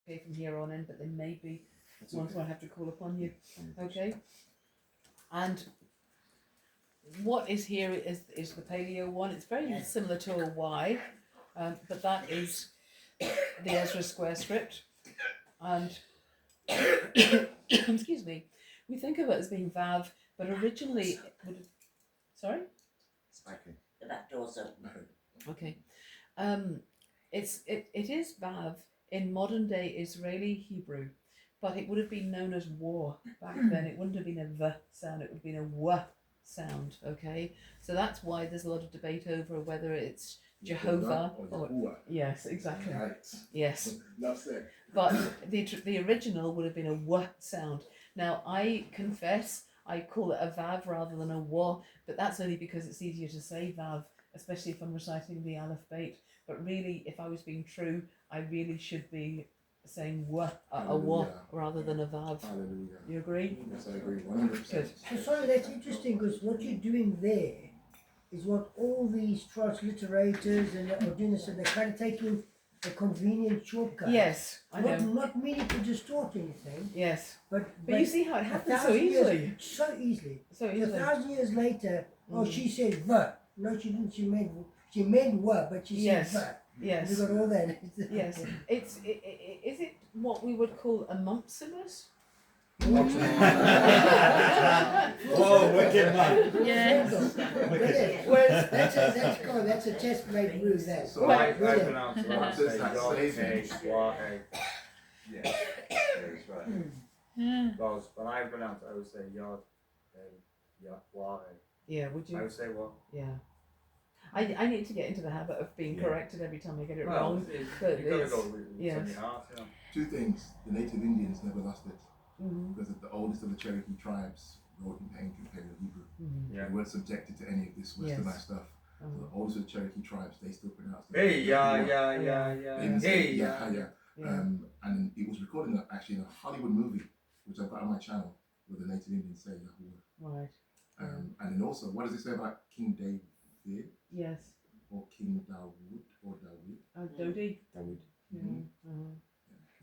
okay from here on in, but there may be ones where I have to call upon you. Okay. And what is here is the paleo one. It's very similar to a Y, but that is the Ezra square script. And excuse me, we think of it as being Vav, but originally it would have, sorry? Spiking. The back door's open. Okay. It is Vav in modern day Israeli Hebrew, but it would have been known as Wa back then. It wouldn't have been a V sound, it would have been a W sound, okay? So that's why there's a lot of debate over whether it's Jehovah or yes, exactly. Right. Yes. That's it. But the original would have been a W sound. Now, I confess I call it a Vav rather than a Wa, but that's only because it's easier to say Vav, especially if I'm reciting the Aleph Beit. But really, if I was being true, I really should be saying Wa, a Wa, rather than a Vav. Hallelujah. You agree? Yes, I agree. 100%. Good. So sorry, that's interesting because what you're doing there is what all these transliterators and are doing this, and they're kind of taking a convenient shortcut. Yes, I know. Not meaning to distort anything, Yes. but But you see how it happens so 1,000 years- easily. so easily. So A easily. 1,000 years later, she said "the." No, she didn't. She meant "were," but she said Yes. "the." Yes. You got all that. Yes. Is it what we would call a mumpsimus? Oh, wicked man. Yes. Whereas That's a test made rule there. So Well, I pronounce it. What does that say? Yeah, that's right. Because when I pronounce it, I would say yod, yeah, would I you? would say what? Yeah. I need to get into the habit of being corrected every time I get it Well, wrong. you but gotta it's- go with yes. from your heart, you know. Two things. The native Indians never lost it. Mhm. Because the oldest of the Cherokee tribes wrote in ancient Paleo-Hebrew. Mhm. Yeah. They weren't subjected to any of this westernized Yes. stuff. So Mhm. the oldest of the Cherokee tribes, they still pronounce it. Hey, yeah. They even say, Hey, yeah. Yeah. And it was recorded actually in a Hollywood movie, which I've got on my channel, where the native Indians say Yahuwah. Right. And then also, what does it say about King David Yes. or King Dawood or Dawood? Dodi. Dawood. Yeah. Mhm.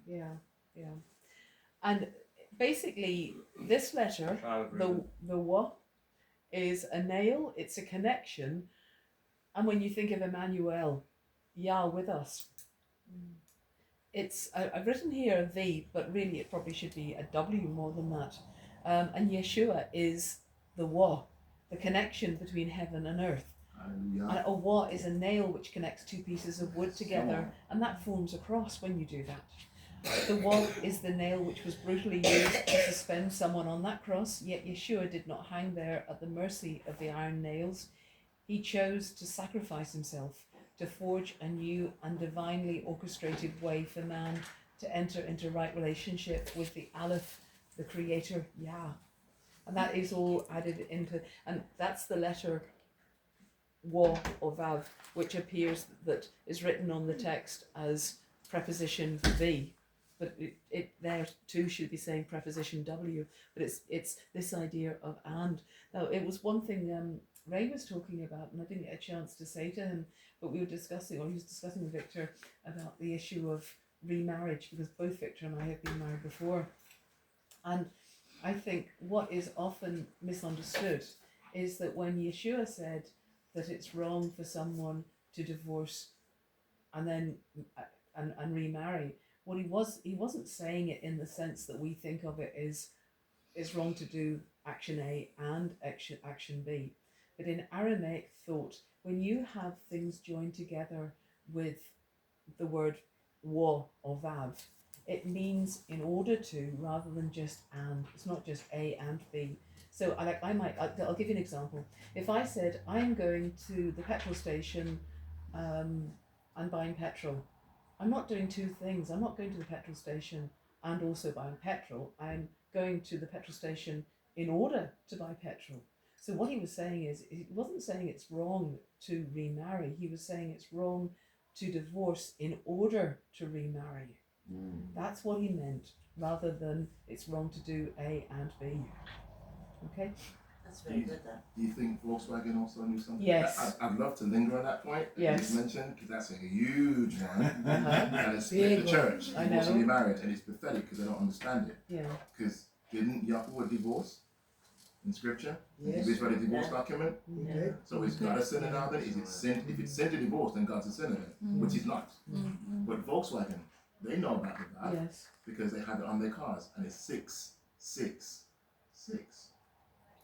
Yeah. Yeah. And basically, this letter, the wa, is a nail. It's a connection. And when you think of Emmanuel, Yah with us, I've written here a V, but really it probably should be a W more than that. And Yeshua is the wa, the connection between heaven and earth. Hallelujah. And a wa is a nail which connects two pieces of wood together, and that forms a cross when you do that. The wa is the nail which was brutally used to suspend someone on that cross, yet Yeshua did not hang there at the mercy of the iron nails. He chose to sacrifice himself to forge a new and divinely orchestrated way for man to enter into right relationship with the Aleph, the creator Yah. And that is all added into, and that's the letter Wa or Vav, which appears that is written on the text as preposition V. But it there too should be saying preposition W, but it's this idea of and. Now it was one thing Ray was talking about, and I didn't get a chance to say to him, but we were discussing, or he was discussing with Victor about the issue of remarriage, because both Victor and I have been married before. And I think what is often misunderstood is that when Yeshua said that it's wrong for someone to divorce and then and remarry, what he wasn't saying it in the sense that we think of it as it's wrong to do action A and action B. But in Aramaic thought, when you have things joined together with the word wa or vav, it means in order to rather than just and. It's not just A and B. So I'll give you an example. If I said I'm going to the petrol station and buying petrol, I'm not doing two things. I'm not going to the petrol station and also buying petrol. I'm going to the petrol station in order to buy petrol. So what he was saying is, he wasn't saying it's wrong to remarry. He was saying it's wrong to divorce in order to remarry. That's what he meant, rather than it's wrong to do A and B. Okay? That's very good then. Do you think Volkswagen also knew something? Yes. I'd love to linger on that point that Yes. you mentioned, because that's a huge one. Uh-huh. And it's split the Big church, I divorce and know. remarried, and it's pathetic because they don't understand it. Yeah. Because didn't Yahuwah divorce in scripture? Yes. Did the divorce Yeah. document? He did. So is God a sinner now then? Is it sin? If it's sin to divorce, then God's a sinner then, which he's not. But Volkswagen, they know about the God Yes. because they have it on their cars, and it's 666.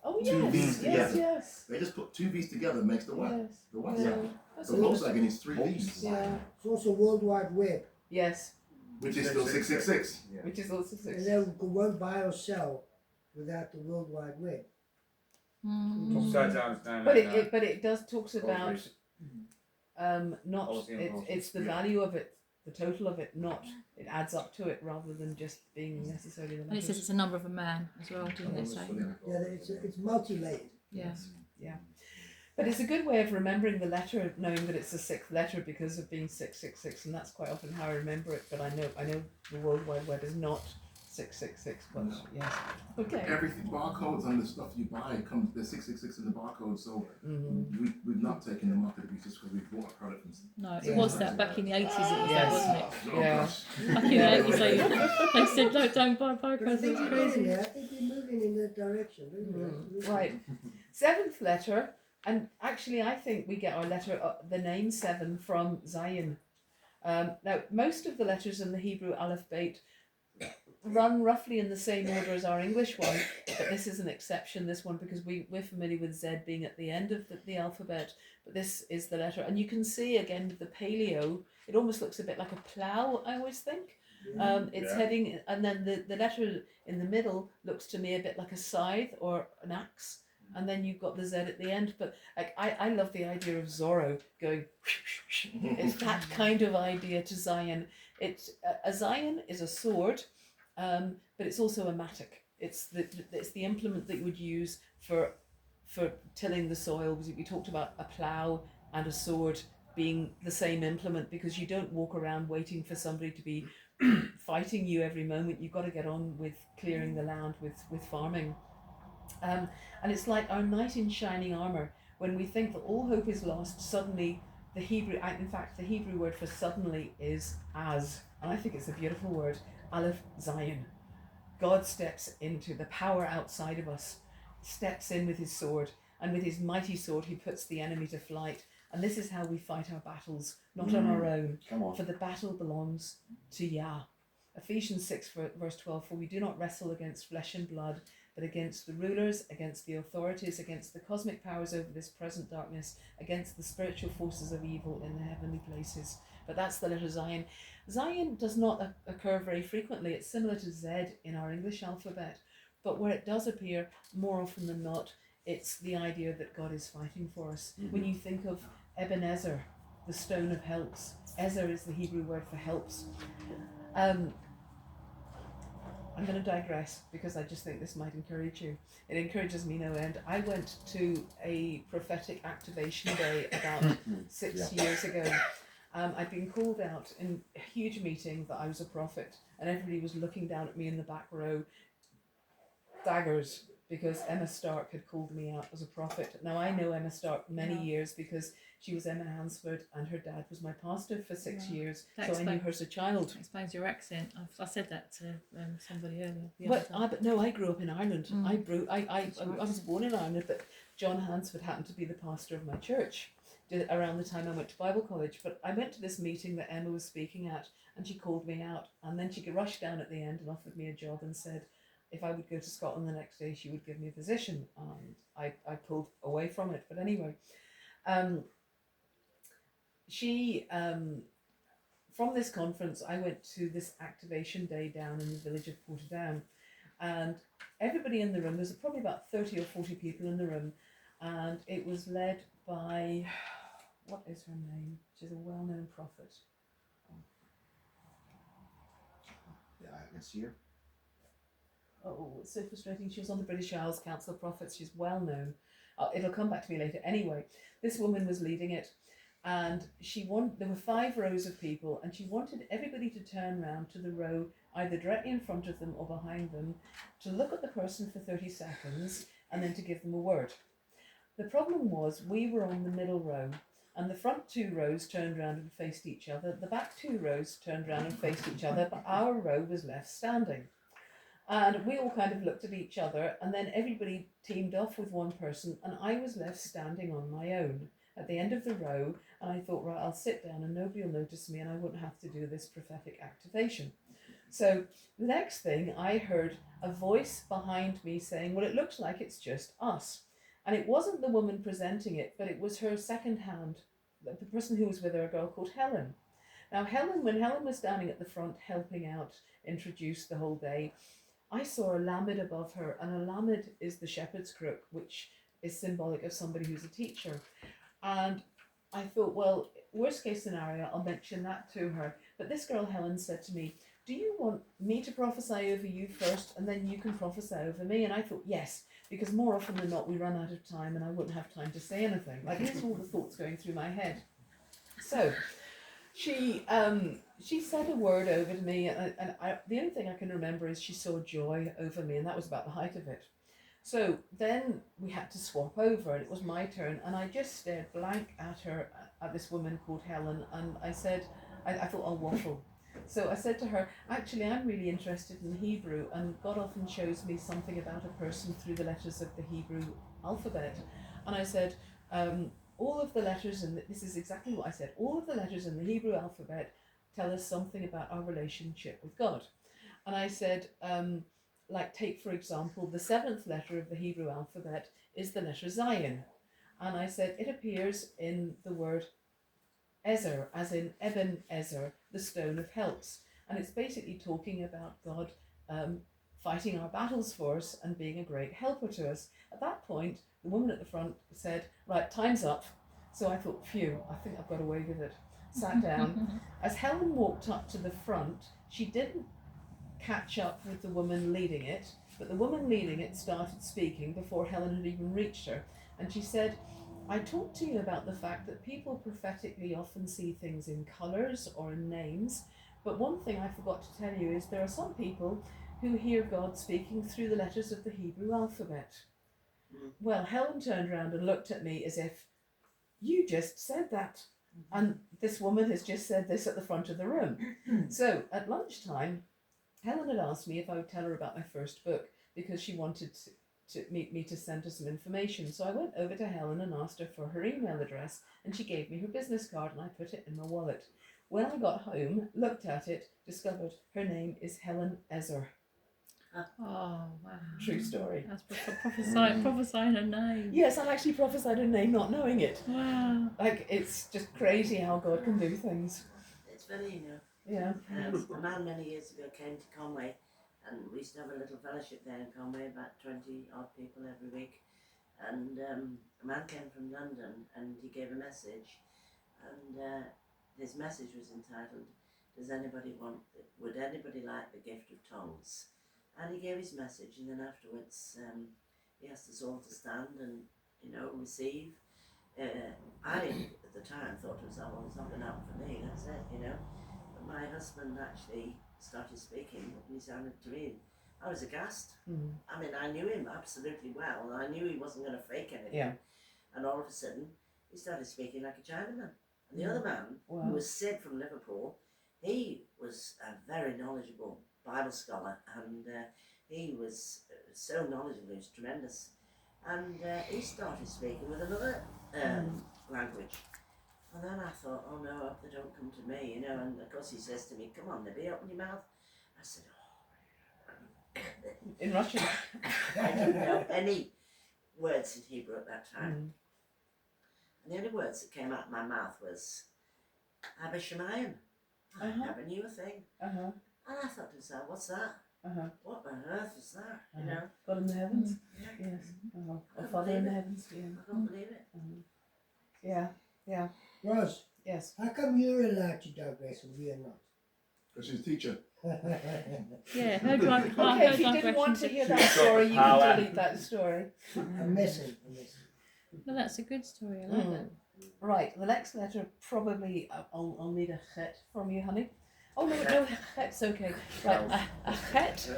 Oh Two yes. V's Yes. together. Yes. They just put 2 V's together makes the one. Yes. The one. Yeah. That's So good. Volkswagen is 3 V's, Yeah. It's also World Wide Web. Yes. which is still 666. Yeah. Which is also And 6. they won't buy or sell without the World Wide Web. Upside down is down. But like that. it does talks about Corporation. not Policy and policy. it's the Yeah. value of it, the total of it, not it adds up to it rather than just being necessarily the And it says letters. it's a number of a man as well, didn't it say? Yeah, it's multi-layered. Yeah. But it's a good way of remembering the letter, knowing that it's the 6th letter because of being 666, and that's quite often how I remember it. But I know the World Wide Web is not 666, but No. yes. Okay. Everything, barcodes on the stuff you buy comes, there's 666 in the barcode, so Mm-hmm. we've not taken the mark of the beast just because we bought a product from. No, it Yeah. was that back in the 80s, it was that, Yes. wasn't it? Oh, Yeah. gosh. Back in the 80s, they said, no, don't buy But I barcodes, think it's we're crazy. moving there. I think we're moving in that direction. Isn't it? Right. 7th letter, and actually I think we get our letter, the name 7 from Zion. Now, most of the letters in the Hebrew alphabet run roughly in the same order as our English one, but this is an exception, this one, because we're familiar with Z being at the end of the alphabet, but this is the letter. And you can see again with the paleo, it almost looks a bit like a plough, I always think. It's heading, and then the letter in the middle looks to me a bit like a scythe or an axe, and then you've got the Z at the end. But like I love the idea of Zorro going. It's that kind of idea to Zion. It's a Zion is a sword, but it's also a mattock. It's the implement that you would use for tilling the soil. We talked about a plough and a sword being the same implement, because you don't walk around waiting for somebody to be fighting you every moment. You've got to get on with clearing the land, with farming. And it's like our knight in shining armour. When we think that all hope is lost, suddenly the Hebrew word for suddenly is as. And I think it's a beautiful word, Aleph Zion. God steps into the power outside of us, steps in with his sword, and with his mighty sword he puts the enemy to flight. And this is how we fight our battles, not on our own. Come on. For the battle belongs to Yah. Ephesians 6 verse 12, for we do not wrestle against flesh and blood, but against the rulers, against the authorities, against the cosmic powers over this present darkness, against the spiritual forces of evil in the heavenly places. But that's the letter Zion. Zion does not occur very frequently. It's similar to Z in our English alphabet. But where it does appear, more often than not, it's the idea that God is fighting for us. When you think of Ebenezer, the stone of helps, Ezer is the Hebrew word for helps. I'm going to digress because I just think this might encourage you. It encourages me no end. I went to a prophetic activation day about 6 years ago. I'd been called out in a huge meeting that I was a prophet, and everybody was looking down at me in the back row, daggers, because Emma Stark had called me out as a prophet. Now I know Emma Stark many years because she was Emma Hansford and her dad was my pastor for 6 years, so I knew her as a child. That explains your accent. I said that to somebody earlier. But no, I grew up in Ireland. I was born in Ireland, but John Hansford happened to be the pastor of my church around the time I went to Bible college. But I went to this meeting that Emma was speaking at, and she called me out, and then she rushed down at the end and offered me a job and said if I would go to Scotland the next day, she would give me a position. I pulled away from it. But anyway, from this conference, I went to this activation day down in the village of Portadown. And everybody in the room, there's probably about 30 or 40 people in the room, and it was led by, what is her name? She's a well-known prophet. Yeah, I can see her. Oh, it's so frustrating. She was on the British Isles Council of Prophets. She's well known. It'll come back to me later. Anyway, this woman was leading it, and there were 5 rows of people, and she wanted everybody to turn around to the row either directly in front of them or behind them to look at the person for 30 seconds and then to give them a word. The problem was we were on the middle row, and the front 2 rows turned round and faced each other. The back 2 rows turned round and faced each other, but our row was left standing. And we all kind of looked at each other, and then everybody teamed off with one person, and I was left standing on my own at the end of the row. And I thought, right, I'll sit down and nobody will notice me, and I wouldn't have to do this prophetic activation. So the next thing, I heard a voice behind me saying, well, it looks like it's just us. And it wasn't the woman presenting it, but it was her second hand, the person who was with her, a girl called Helen. Now, when Helen was standing at the front helping out, introduce the whole day, I saw a lamed above her, and a lamed is the shepherd's crook, which is symbolic of somebody who's a teacher. And I thought, well, worst case scenario, I'll mention that to her. But this girl, Helen, said to me, do you want me to prophesy over you first, and then you can prophesy over me? And I thought, yes, because more often than not, we run out of time, and I wouldn't have time to say anything. Like, here's all the thoughts going through my head. So she said a word over to me, and the only thing I can remember is she saw joy over me, and that was about the height of it. So then we had to swap over, and it was my turn, and I just stared blank at her, at this woman called Helen, and I said, I thought I'll waffle. So I said to her, actually, I'm really interested in Hebrew, and God often shows me something about a person through the letters of the Hebrew alphabet. And I said, all of the letters, and this is exactly what I said, all of the letters in the Hebrew alphabet tell us something about our relationship with God. And I said, like, take, for example, the 7th letter of the Hebrew alphabet is the letter Zion. And I said, it appears in the word Ezer, as in Eben Ezer, the stone of helps. And it's basically talking about God fighting our battles for us and being a great helper to us. At that point, the woman at the front said, right, time's up. So I thought, phew, I think I've got away with it. Sat down. As Helen walked up to the front, she didn't catch up with the woman leading it, but the woman leading it started speaking before Helen had even reached her. And she said, I talked to you about the fact that people prophetically often see things in colours or in names, but one thing I forgot to tell you is there are some people who hear God speaking through the letters of the Hebrew alphabet. Well, Helen turned around and looked at me as if, you just said that. And this woman has just said this at the front of the room. So at lunchtime, Helen had asked me if I would tell her about my first book, because she wanted to meet me to send her some information. So I went over to Helen and asked her for her email address, and she gave me her business card, and I put it in my wallet. When I got home, looked at it, discovered her name is Helen Ezer. Oh, wow. True story. That's prophesying a name. Yes, I've actually prophesied her name not knowing it. Wow. Like, it's just crazy how God can do things. It's funny, you know. Yeah. A man many years ago came to Conway, and we used to have a little fellowship there in Conway, about 20 odd people every week. And a man came from London, and he gave a message, and his message was entitled, would anybody like the gift of tongues? And he gave his message, and then afterwards he asked us all to stand and, you know, receive. I, at the time, thought to myself, well, it's not going to happen for me, that's it, you know. But my husband actually started speaking, and he sounded to me, I was aghast. I mean, I knew him absolutely well, and I knew he wasn't going to fake anything. Yeah. And all of a sudden, he started speaking like a Chinaman. And the other man, Wow. who was Sid from Liverpool, he was a very knowledgeable Bible scholar, and he was so knowledgeable, he was tremendous. And he started speaking with another language. And then I thought, oh no, I hope they don't come to me, you know. And of course he says to me, come on, Libby, open your mouth. I said, oh. In Russian. I didn't know any words in Hebrew at that time. And the only words that came out of my mouth was, Abba Shemayim. I never knew a thing. And I thought to myself, what's that? What on earth is that? You know? God in the heavens. Yes. Our Father in the heavens. Yeah. I can't believe it. Yeah. Yeah. Ross, Yes. how come you're allowed to digress and we are not? Because she's a teacher. Yeah, her drive. Okay, if you didn't want to hear that story, you can delete that story. I'm messing. No, that's a good story. I like that. Right, the next letter probably, I'll need a chet from you, honey. Oh no, chet's okay. Right, a chet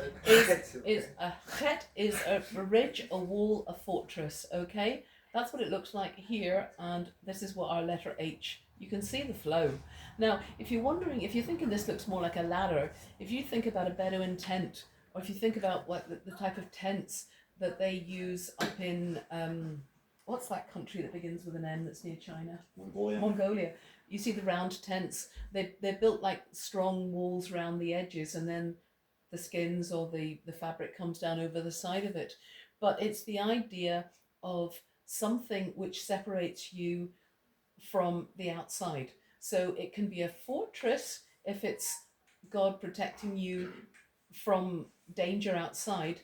is a ridge, a wall, a fortress. Okay, that's what it looks like here, and this is what our letter H. You can see the flow. Now, if you're wondering, if you're thinking this looks more like a ladder, if you think about a Bedouin tent, or if you think about what the type of tents that they use up in what's that country that begins with an M that's near China? Mongolia. You see the round tents. They're built like strong walls around the edges, and then the skins or the fabric comes down over the side of it. But it's the idea of something which separates you from the outside. So it can be a fortress if it's God protecting you from danger outside,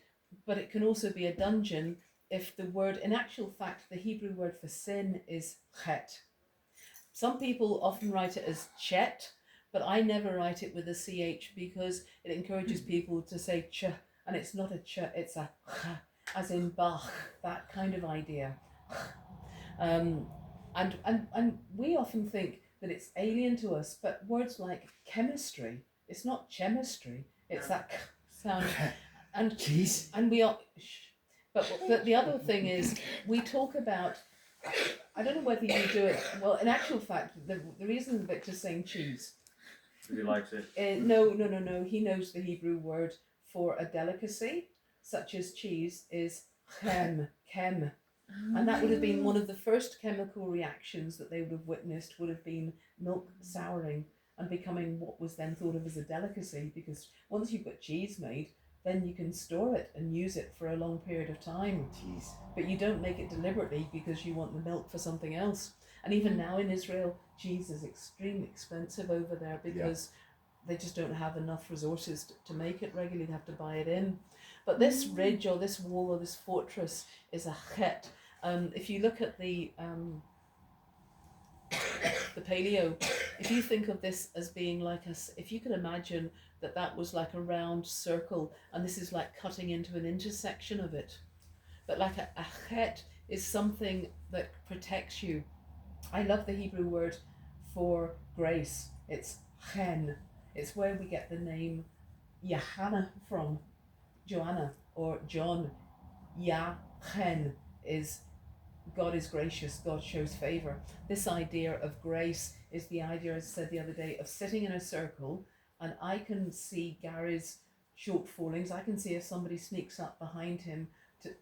but it can also be a dungeon if the word, in actual fact, the Hebrew word for sin is chet. Some people often write it as chet, but I never write it with a ch because it encourages people to say ch, and it's not a ch, it's a ch, as in Bach, that kind of idea. And we often think that it's alien to us, but words like chemistry, it's not chemistry, it's that sound. And Jeez. and we are, but the other thing is, we talk about, I don't know whether you do it, well, in actual fact, the reason Victor's saying cheese, If he likes it. no, he knows the Hebrew word for a delicacy, such as cheese, is chem. And that would have been one of the first chemical reactions that they would have witnessed, would have been milk souring and becoming what was then thought of as a delicacy, because once you've got cheese made, then you can store it and use it for a long period of time. Jeez. But you don't make it deliberately because you want the milk for something else. And even now in Israel, cheese is extremely expensive over there because they just don't have enough resources to make it regularly. They have to buy it in. But this ridge or this wall or this fortress is a chet. If you look at the paleo, if you think of this as being like if you could imagine that was like a round circle, and this is like cutting into an intersection of it. But like a chet is something that protects you. I love the Hebrew word for grace. It's chen. It's where we get the name Johanna from, Joanna or John. Chen is God is gracious, God shows favour. This idea of grace is the idea, as I said the other day, of sitting in a circle, and I can see Gary's shortfallings. I can see if somebody sneaks up behind him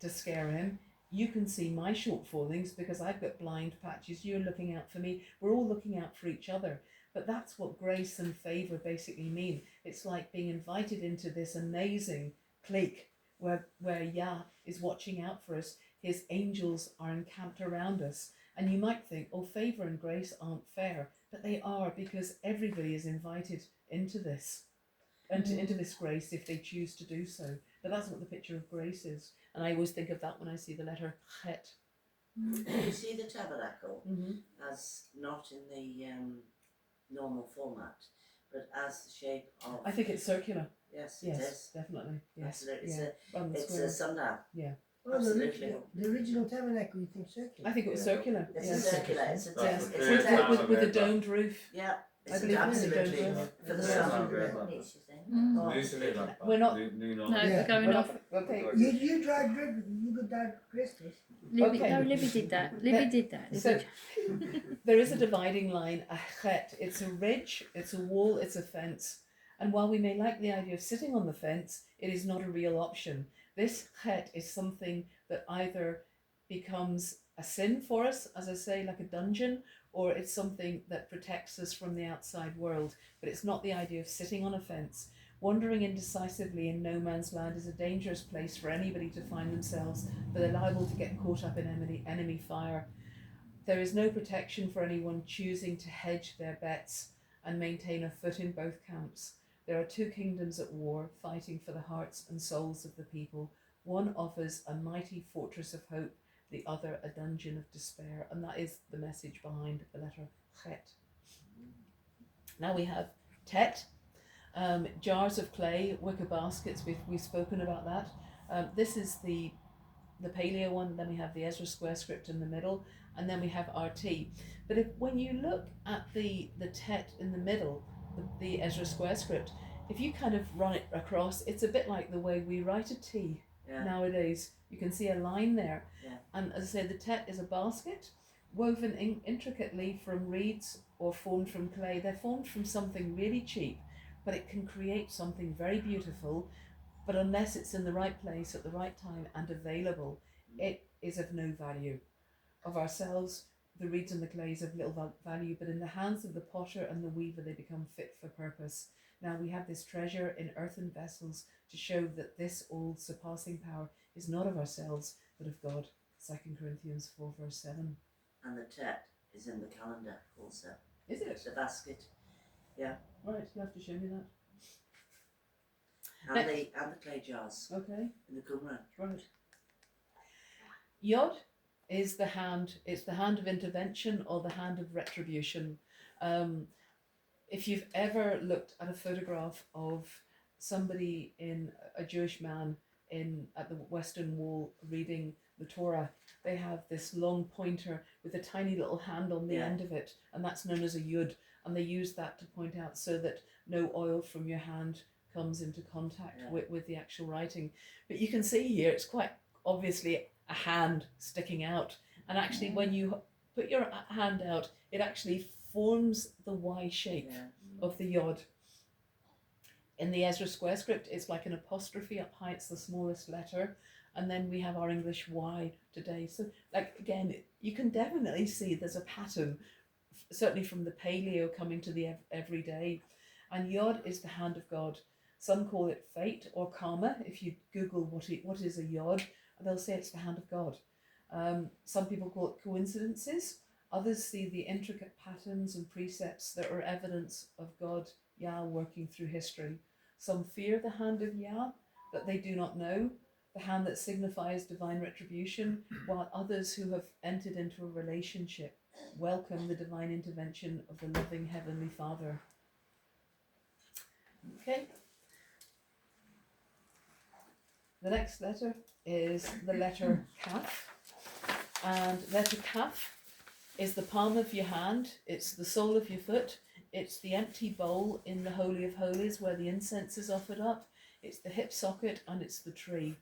to scare him. You can see my shortfallings because I've got blind patches. You're looking out for me. We're all looking out for each other. But that's what grace and favour basically mean. It's like being invited into this amazing clique where Yah is watching out for us. His angels are encamped around us. And you might think, oh, favour and grace aren't fair. But they are, because everybody is invited into this, into this grace if they choose to do so. But that's what the picture of grace is. And I always think of that when I see the letter chet. You see the tabernacle Mm-hmm. as not in the normal format, but as the shape of. I think it's circular. Yes, it Yes, is. definitely. Yes. Absolutely. Yeah. On the It's square. a sundial. Yeah. Oh, Absolutely. the original tabernacle, you think circular? I think it was circular. It's Yes. a circular. It's a That's Yes. the it's first a time With I've a heard that. domed roof. Yeah, I it's believe it's a absolutely domed roof. for the First sun. time I've heard that. Oh. Recently, like that. We're not- New No, knowledge. Yeah. we're going We're off. not- okay. You drive good, you could drive Christus. Libby, Okay. No, Libby did that. Libby did that. So there is a dividing line, a chet. It's a ridge, it's a wall, it's a fence. And while we may like the idea of sitting on the fence, it is not a real option. This chet is something that either becomes a sin for us, as I say, like a dungeon, or it's something that protects us from the outside world. But it's not the idea of sitting on a fence. Wandering indecisively in no man's land is a dangerous place for anybody to find themselves, for they're liable to get caught up in enemy fire. There is no protection for anyone choosing to hedge their bets and maintain a foot in both camps. There are two kingdoms at war, fighting for the hearts and souls of the people. One offers a mighty fortress of hope, the other a dungeon of despair. And that is the message behind the letter chet. Now we have tet, jars of clay, wicker baskets. We've spoken about that. This is the paleo one. Then we have the Ezra square script in the middle, and then we have RT. But when you look at the tet in the middle, the Ezra square script, if you kind of run it across, it's a bit like the way we write a T nowadays. You can see a line there. Yeah. And as I say, the tet is a basket woven intricately from reeds or formed from clay. They're formed from something really cheap, but it can create something very beautiful. But unless it's in the right place at the right time and available, it is of no value. Of ourselves, the reeds and the clays have little value, but in the hands of the potter and the weaver, they become fit for purpose. Now we have this treasure in earthen vessels to show that this all surpassing power is not of ourselves, but of God. 2 Corinthians 4 verse 7. And the tet is in the calendar also. Is it? The basket. Right, you have to show me that. And the clay jars Okay. in the Qumran. Right. Yod is the hand. It's the hand of intervention or the hand of retribution. If you've ever looked at a photograph of somebody in a Jewish man at the Western Wall reading the Torah, they have this long pointer with a tiny little hand on the end of it, and that's known as a yud. And they use that to point out so that no oil from your hand comes into contact with the actual writing. But you can see here it's quite obviously a hand sticking out, and actually when you put your hand out, it actually forms the Y shape of the yod. In the Ezra square script, it's like an apostrophe up high, it's the smallest letter, and then we have our English Y today. So like again, you can definitely see there's a pattern, certainly from the paleo coming to the everyday. And yod is the hand of God. Some call it fate or karma. If you Google what is a yod, they'll say it's the hand of God. Some people call it coincidences. Others see the intricate patterns and precepts that are evidence of God, Yah, working through history. Some fear the hand of Yah, that they do not know, the hand that signifies divine retribution, while others who have entered into a relationship welcome the divine intervention of the loving Heavenly Father. Okay. The next letter is the letter Kaf. And letter Kaf is the palm of your hand, it's the sole of your foot, it's the empty bowl in the Holy of Holies where the incense is offered up, it's the hip socket, and it's the tree.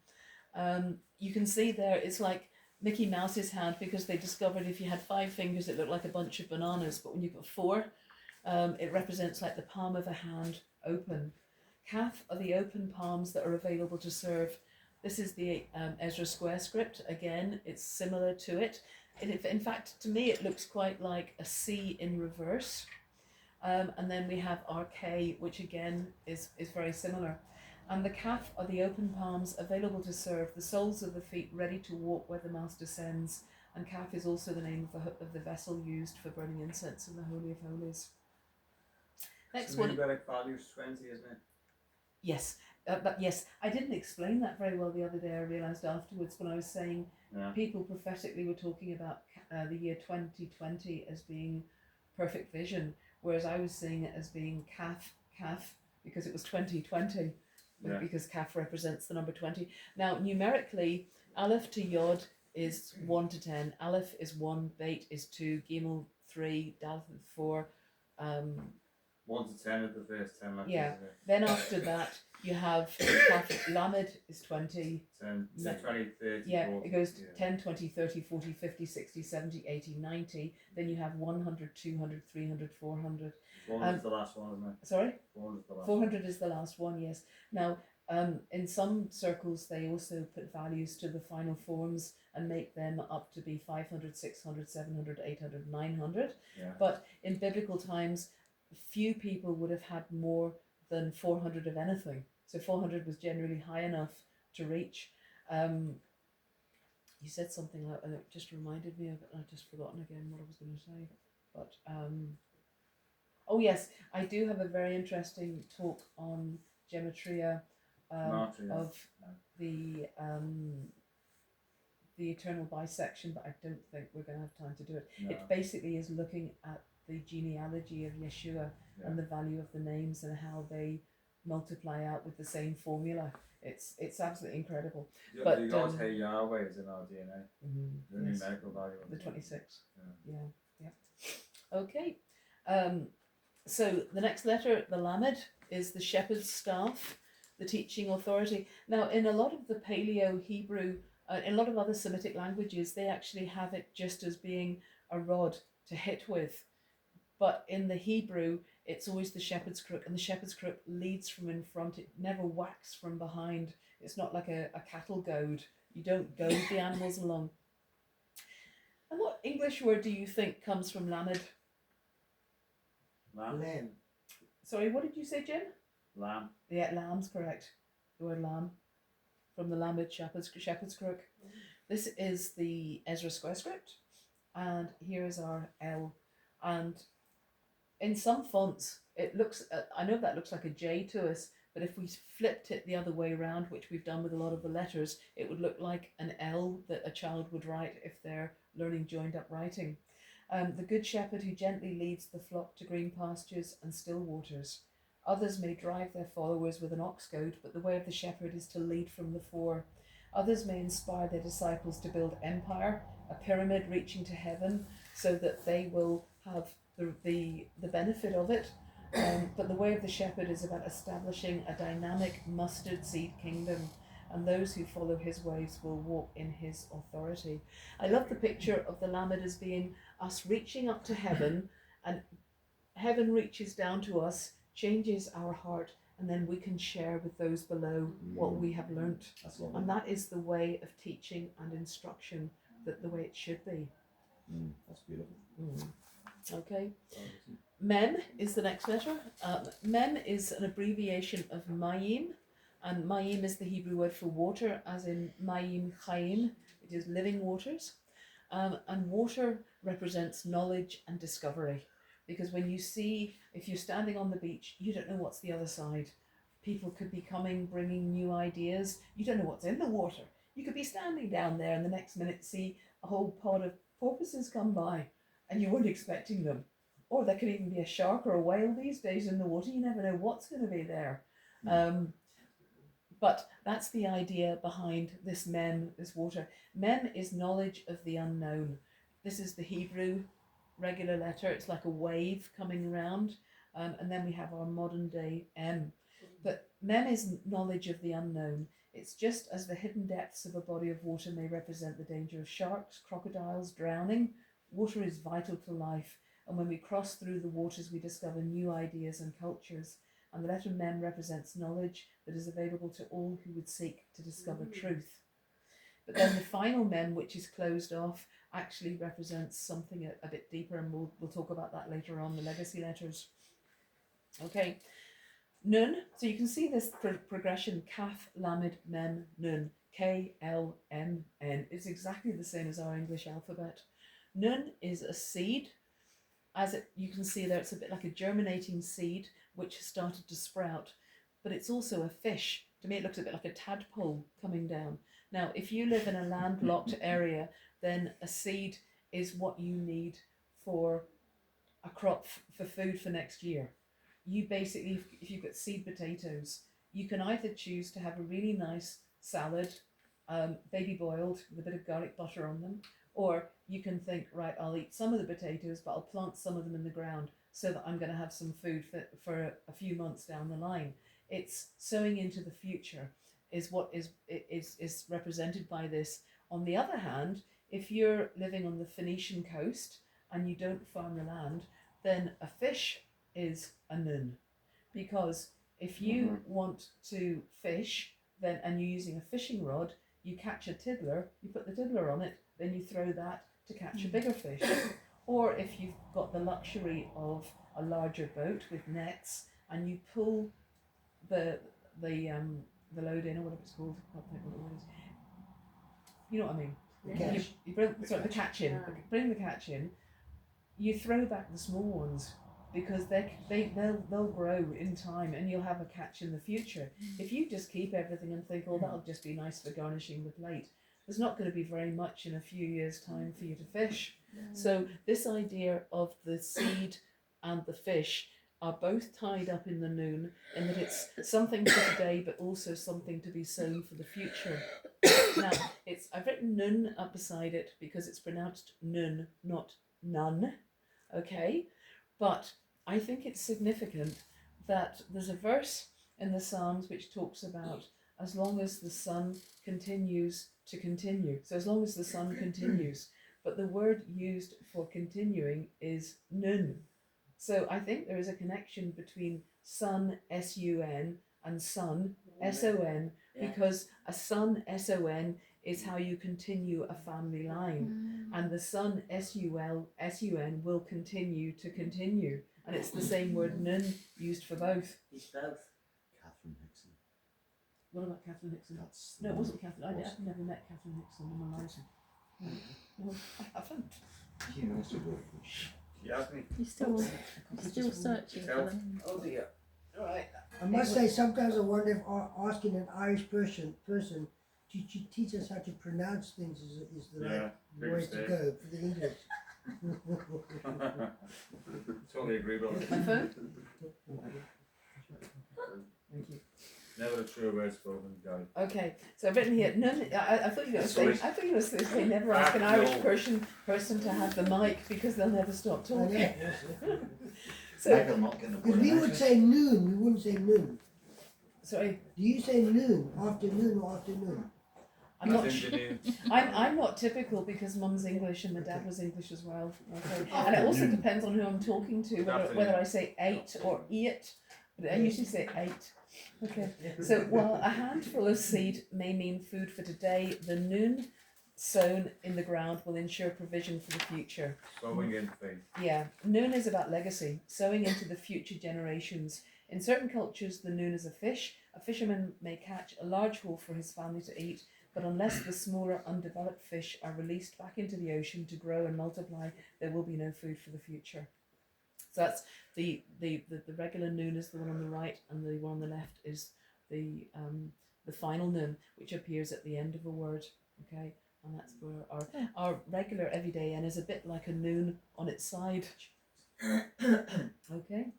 You can see there it's like Mickey Mouse's hand, because they discovered if you had 5 fingers it looked like a bunch of bananas, but when you put 4, it represents like the palm of a hand open. Kaf are the open palms that are available to serve. This is the Ezra square script. Again, it's similar to it. In fact, to me, it looks quite like a C in reverse. And then we have our K, which again is very similar. And the Kaf are the open palms available to serve, the soles of the feet ready to walk where the Master sends. And Kaf is also the name of the vessel used for burning incense in the Holy of Holies. Next one. Numeric value is 20, isn't it? Yes, but yes, I didn't explain that very well the other day. I realised afterwards when I was saying people prophetically were talking about the year 2020 as being perfect vision, whereas I was seeing it as being Kaf, because it was 2020, because Kaf represents the number 20. Now, numerically, Aleph to Yod is 1 to 10. Aleph is 1, Beit is 2, Gimel 3, Daleth 4. 1 to 10 of the first 10 letters. Yeah. Then after that, you have Kaf, Lamed is 20. 10, 20, 30, Yeah, 40, it goes 10, 20, 30, 40, 50, 60, 70, 80, 90. Then you have 100, 200, 300, 400. 400 is the last one, isn't it? Sorry? 400 is the last 400 is the last one, yes. Now, in some circles, they also put values to the final forms and make them up to be 500, 600, 700, 800, 900. Yeah. But in biblical times, few people would have had more than 400 of anything. So 400 was generally high enough to reach. You said something that just reminded me of it, and I've just forgotten again what I was going to say. But oh yes, I do have a very interesting talk on gematria of the eternal bisection, but I don't think we're going to have time to do it. No. It basically is looking at the genealogy of Yeshua and the value of the names and how they multiply out with the same formula. It's absolutely incredible. Yeah, but you guys Hey Yahweh is in our DNA. The yes, numerical value of the it. 26. Yeah. Yeah. Okay. So the next letter, the Lamed, is the shepherd's staff, the teaching authority. Now, in a lot of the Paleo Hebrew, in a lot of other Semitic languages, they actually have it just as being a rod to hit with. But in the Hebrew, it's always the shepherd's crook, and the shepherd's crook leads from in front. It never whacks from behind. It's not like a cattle goad. You don't goad the animals along. And what English word do you think comes from Lamed? Lamb. Lamb. Sorry, what did you say, Jen? Lamb. Yeah, lamb's correct. The word lamb from the Lamed shepherd's crook. This is the Ezra Square script, and here is our L. And in some fonts, it looks, I know that looks like a J to us, but if we flipped it the other way around, which we've done with a lot of the letters, it would look like an L that a child would write if they're learning joined up writing. The good shepherd who gently leads the flock to green pastures and still waters. Others may drive their followers with an ox goad, but the way of the shepherd is to lead from the fore. Others may inspire their disciples to build empire, a pyramid reaching to heaven, so that they will have the benefit of it. But the way of the shepherd is about establishing a dynamic mustard seed kingdom, and those who follow his ways will walk in his authority. I love the picture of the Lamed as being us reaching up to heaven, and heaven reaches down to us, changes our heart, and then we can share with those below what we have learnt. That's lovely. And that is the way of teaching and instruction, that the way it should be. That's beautiful. Okay. Mem is the next letter. Mem is an abbreviation of Mayim, and Mayim is the Hebrew word for water, as in Mayim Chaim. It is living waters. And water represents knowledge and discovery. Because when you see, if you're standing on the beach, you don't know what's the other side. People could be coming, bringing new ideas. You don't know what's in the water. You could be standing down there and the next minute see a whole pod of porpoises come by and you weren't expecting them. Or there could even be a shark or a whale these days in the water. You never know what's going to be there. But that's the idea behind this mem, this water. Mem is knowledge of the unknown. This is the Hebrew regular letter. It's like a wave coming around. And then we have our modern day M. But mem is knowledge of the unknown. It's just as the hidden depths of a body of water may represent the danger of sharks, crocodiles, drowning. Water is vital to life. And when we cross through the waters, we discover new ideas and cultures. And the letter mem represents knowledge that is available to all who would seek to discover truth. But then the final mem, which is closed off, actually represents something a bit deeper, and we'll talk about that later on, the legacy letters. Okay, nun. So you can see this progression, kaf, lamed, mem, nun, K, L, M, N. It's exactly the same as our English alphabet. Nun is a seed. You can see there, it's a bit like a germinating seed which has started to sprout, but it's also a fish. To me, it looks a bit like a tadpole coming down. Now, if you live in a landlocked area, then a seed is what you need for a crop for food for next year. You basically, if you've got seed potatoes, you can either choose to have a really nice salad, baby boiled with a bit of garlic butter on them, or you can think, right, I'll eat some of the potatoes, but I'll plant some of them in the ground so that I'm going to have some food for a few months down the line. It's sowing into the future is what is represented by this. On the other hand, if you're living on the Phoenician coast and you don't farm the land, then a fish is a nun. Because if you want to fish, then and you're using a fishing rod, you catch a tiddler, you put the tiddler on it, then you throw that to catch a bigger fish. Or if you've got the luxury of a larger boat with nets and you pull the load in, or whatever it's called, I can't think what the word is. You know what I mean? The catch. You bring the catch in. Bring the catch in. You throw back the small ones because they'll grow in time, and you'll have a catch in the future. If you just keep everything and think, oh, that'll just be nice for garnishing the plate, there's not going to be very much in a few years' time for you to fish. So this idea of the seed and the fish are both tied up in the noon, in that it's something for today, but also something to be sown for the future. Now, I've written nun up beside it because it's pronounced nun, not none. Okay, but I think it's significant that there's a verse in the Psalms which talks about as long as the sun continues to continue. So as long as the sun continues. But the word used for continuing is nun. So I think there is a connection between sun, S-U-N, and son, S-O-N, Yeah. because a son, S-O-N, is how you continue a family line. And the sun, S-U-N, will continue to continue. And it's the same word nun used for both. It's both. Catherine Hickson. What about Catherine Hickson? That's No, it wasn't Catherine. Was- I've never met Catherine Hickson in my life. No, I haven't. She knows the word. She asked me. You're still searching for them. Oh dear. All right. I must say, sometimes I wonder if asking an Irish person to teach us how to pronounce things is the Yeah, right big way mistake. to go for the English. Totally agree with Is it my it. phone? Thank you. Never a true word spoken, Gary. Okay, so I've written here. None. I thought you were going to say. Sorry. I thought you were going to say never ask an No. Irish person to have the mic because they'll never stop I know. talking. So Michael not getting a Because word we in would accent. say noon, we wouldn't say noon. sorry, Do you say noon, afternoon or afternoon? I'm not. As in the new- I'm not typical because Mum's English and my dad was English as well. Okay, and it also depends on who I'm talking to, whether I say eight or eight. But I usually say eight. Okay. So while a handful of seed may mean food for today, the noon sown in the ground will ensure provision for the future. Sowing in faith. Yeah, noon is about legacy, sowing into the future generations. In certain cultures, the noon is a fish. A fisherman may catch a large haul for his family to eat, but unless the smaller, undeveloped fish are released back into the ocean to grow and multiply, there will be no food for the future. So that's the regular noon is the one on the right, and the one on the left is the final noon, which appears at the end of a word. Okay, and that's where our regular everyday n is a bit like a noon on its side. Okay.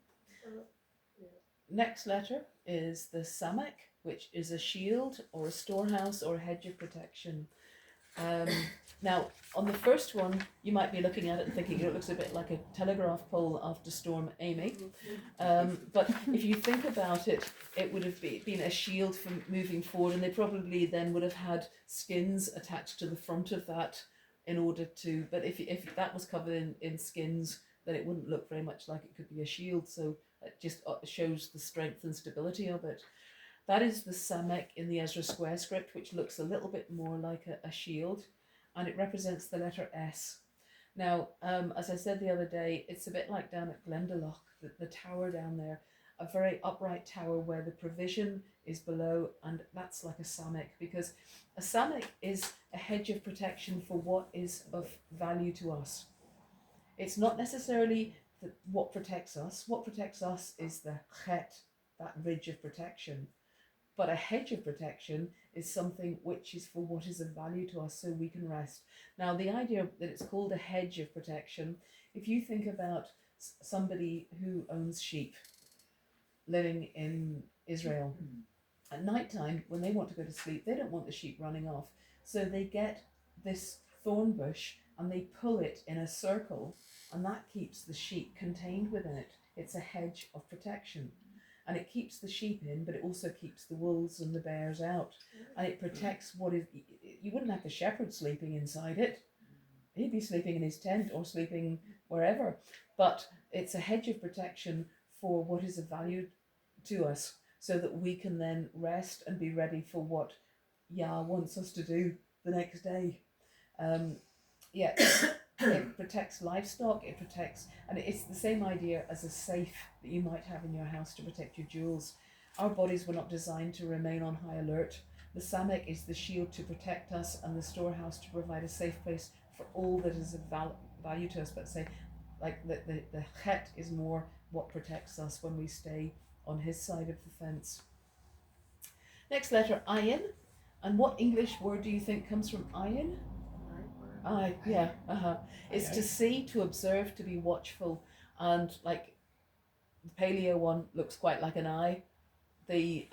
Next letter is the samek, which is a shield or a storehouse or a hedge of protection. Now, on the first one, you might be looking at it and thinking it looks a bit like a telegraph pole after Storm Amy. But if you think about it, it would have been a shield for moving forward, and they probably then would have had skins attached to the front of that in order to. But if that was covered in skins, then it wouldn't look very much like it could be a shield. So it just shows the strength and stability of it. That is the samek in the Ezra Square script, which looks a little bit more like a shield, and it represents the letter S. Now, as I said the other day, it's a bit like down at Glendalough, the tower down there, a very upright tower where the provision is below, and that's like a samek, because a samek is a hedge of protection for what is of value to us. It's not necessarily what protects us. What protects us is the chet, that ridge of protection. But a hedge of protection is something which is for what is of value to us, so we can rest. Now, the idea that it's called a hedge of protection, if you think about somebody who owns sheep living in Israel, at night time, when they want to go to sleep, they don't want the sheep running off. So they get this thorn bush and they pull it in a circle, and that keeps the sheep contained within it. It's a hedge of protection. And it keeps the sheep in, but it also keeps the wolves and the bears out. And it protects what is. You wouldn't have the shepherd sleeping inside it. He'd be sleeping in his tent or sleeping wherever. But it's a hedge of protection for what is of value to us, so that we can then rest and be ready for what Yah wants us to do the next day. It protects livestock, it protects, and it's the same idea as a safe that you might have in your house to protect your jewels. Our bodies were not designed to remain on high alert. The samek is the shield to protect us, and the storehouse to provide a safe place for all that is of value to us. But say, like the chet is more what protects us when we stay on his side of the fence. Next letter, ayin. And what English word do you think comes from ayin? It's to see, to observe, to be watchful, and like the paleo one looks quite like an eye. The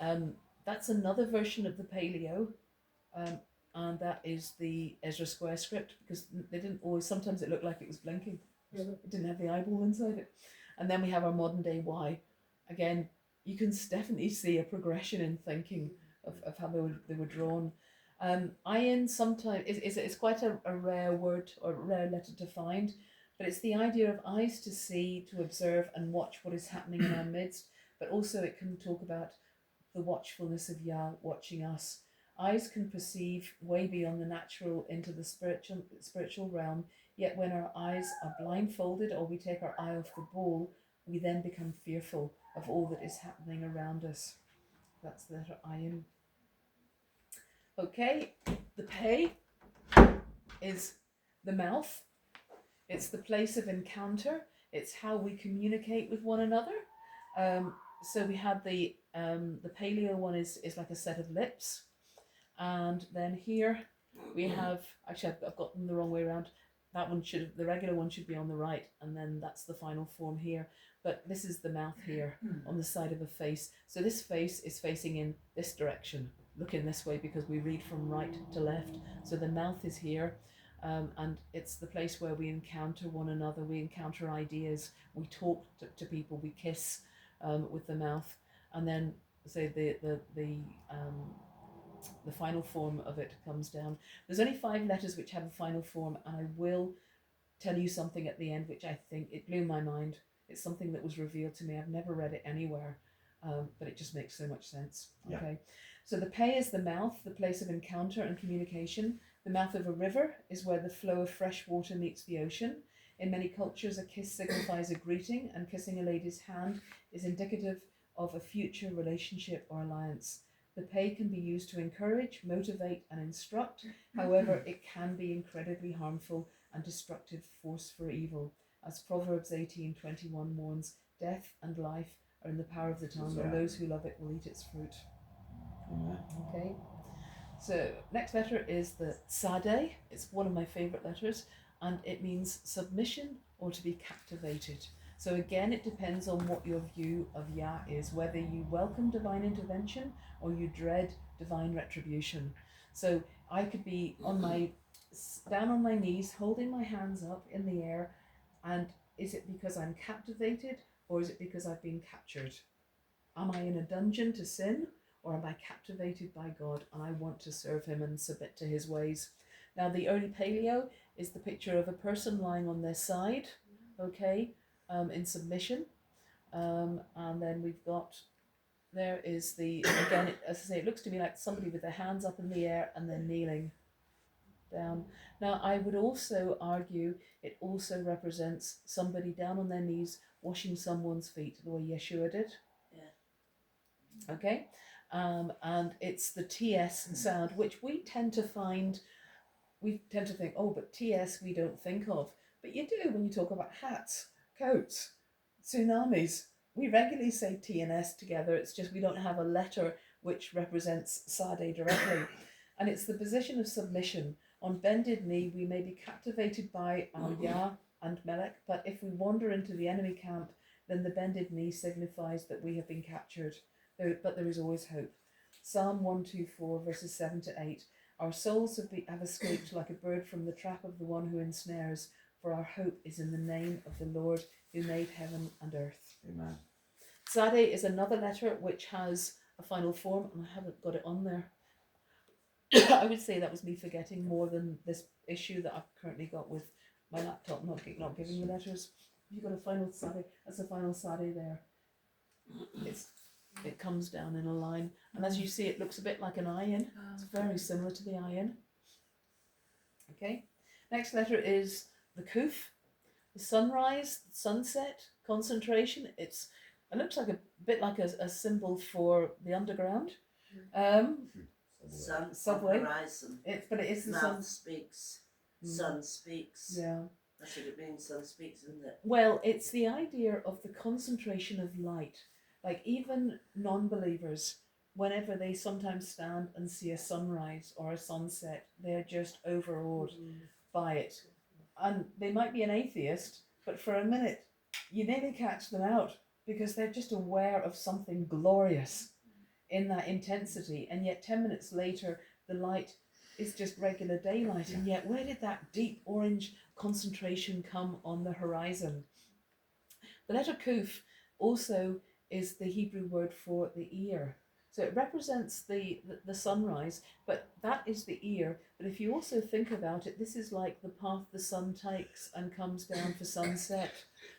that's another version of the paleo, and that is the Ezra Square script, because they didn't always. Sometimes it looked like it was blinking. It didn't have the eyeball inside it. And then we have our modern day Y. Again, you can definitely see a progression in thinking of how they were drawn. Ayin sometimes is quite a rare word or a rare letter to find, but it's the idea of eyes to see, to observe and watch what is happening in our midst, but also it can talk about the watchfulness of Yah watching us. Eyes can perceive way beyond the natural into the spiritual realm, yet when our eyes are blindfolded or we take our eye off the ball, we then become fearful of all that is happening around us. That's the letter Ayin. Okay, the Pei is the mouth. It's the place of encounter. It's how we communicate with one another. So we have the paleo one is like a set of lips, and then here we have, actually I've got them the wrong way around. That one should, the regular one should be on the right, and then that's the final form here. But this is the mouth here on the side of a face. So this face is facing in this direction, looking this way because we read from right to left. So the mouth is here, and it's the place where we encounter one another, we encounter ideas, we talk to people, we kiss with the mouth, and then say the final form of it comes down. There's only 5 letters which have a final form, and I will tell you something at the end which I think, it blew my mind. It's something that was revealed to me. I've never read it anywhere, but it just makes so much sense. Okay, yeah. So the Pei is the mouth, the place of encounter and communication. The mouth of a river is where the flow of fresh water meets the ocean. In many cultures, a kiss signifies a greeting, and kissing a lady's hand is indicative of a future relationship or alliance. The Pei can be used to encourage, motivate, and instruct. However, it can be incredibly harmful and destructive force for evil. As Proverbs 18:21 warns, death and life are in the power of the tongue, and those who love it will eat its fruit. Okay. So next letter is the Sade. It's one of my favorite letters, and it means submission or to be captivated. So again, it depends on what your view of Yah is, whether you welcome divine intervention or you dread divine retribution. So I could be down on my knees, holding my hands up in the air, and is it because I'm captivated or is it because I've been captured? Am I in a dungeon to sin, or am I captivated by God and I want to serve him and submit to his ways? Now, the early paleo is the picture of a person lying on their side, okay, in submission. And then we've got, there is again, as I say, it looks to me like somebody with their hands up in the air and then kneeling down. Now, I would also argue it also represents somebody down on their knees washing someone's feet, the way Yeshua did. Yeah. Okay. And it's the TS sound, which we tend to think, oh, but TS we don't think of. But you do when you talk about hats, coats, tsunamis. We regularly say T and S together. It's just we don't have a letter which represents Sade directly. And it's the position of submission. On bended knee, we may be captivated by our Yah and Melech, but if we wander into the enemy camp, then the bended knee signifies that we have been captured. But there is always hope. Psalm 124, verses 7 to 8. Our souls have escaped like a bird from the trap of the one who ensnares, for our hope is in the name of the Lord who made heaven and earth. Amen. Sade is another letter which has a final form, and I haven't got it on there. I would say that was me forgetting more than this issue that I've currently got with my laptop not giving me letters. You've got a final Sade, that's a final Sade there. It comes down in a line, and as you see, it looks a bit like an ayin. It's very similar to the ayin. Okay, next letter is the Kuf, the sunrise, sunset, concentration. It looks like a bit like a symbol for the underground. Subway. Horizon. But it is the Mouth sun speaks. Sun speaks. Yeah. That's what it means. Sun speaks, isn't it? Well, it's the idea of the concentration of light. Like even non-believers, whenever they sometimes stand and see a sunrise or a sunset, they're just overawed by it. And they might be an atheist, but for a minute, you nearly catch them out because they're just aware of something glorious in that intensity. And yet 10 minutes later, the light is just regular daylight. And yet where did that deep orange concentration come on the horizon? The letter Kuf also is the Hebrew word for the ear. So it represents the sunrise, but that is the ear. But if you also think about it, this is like the path the sun takes and comes down for sunset.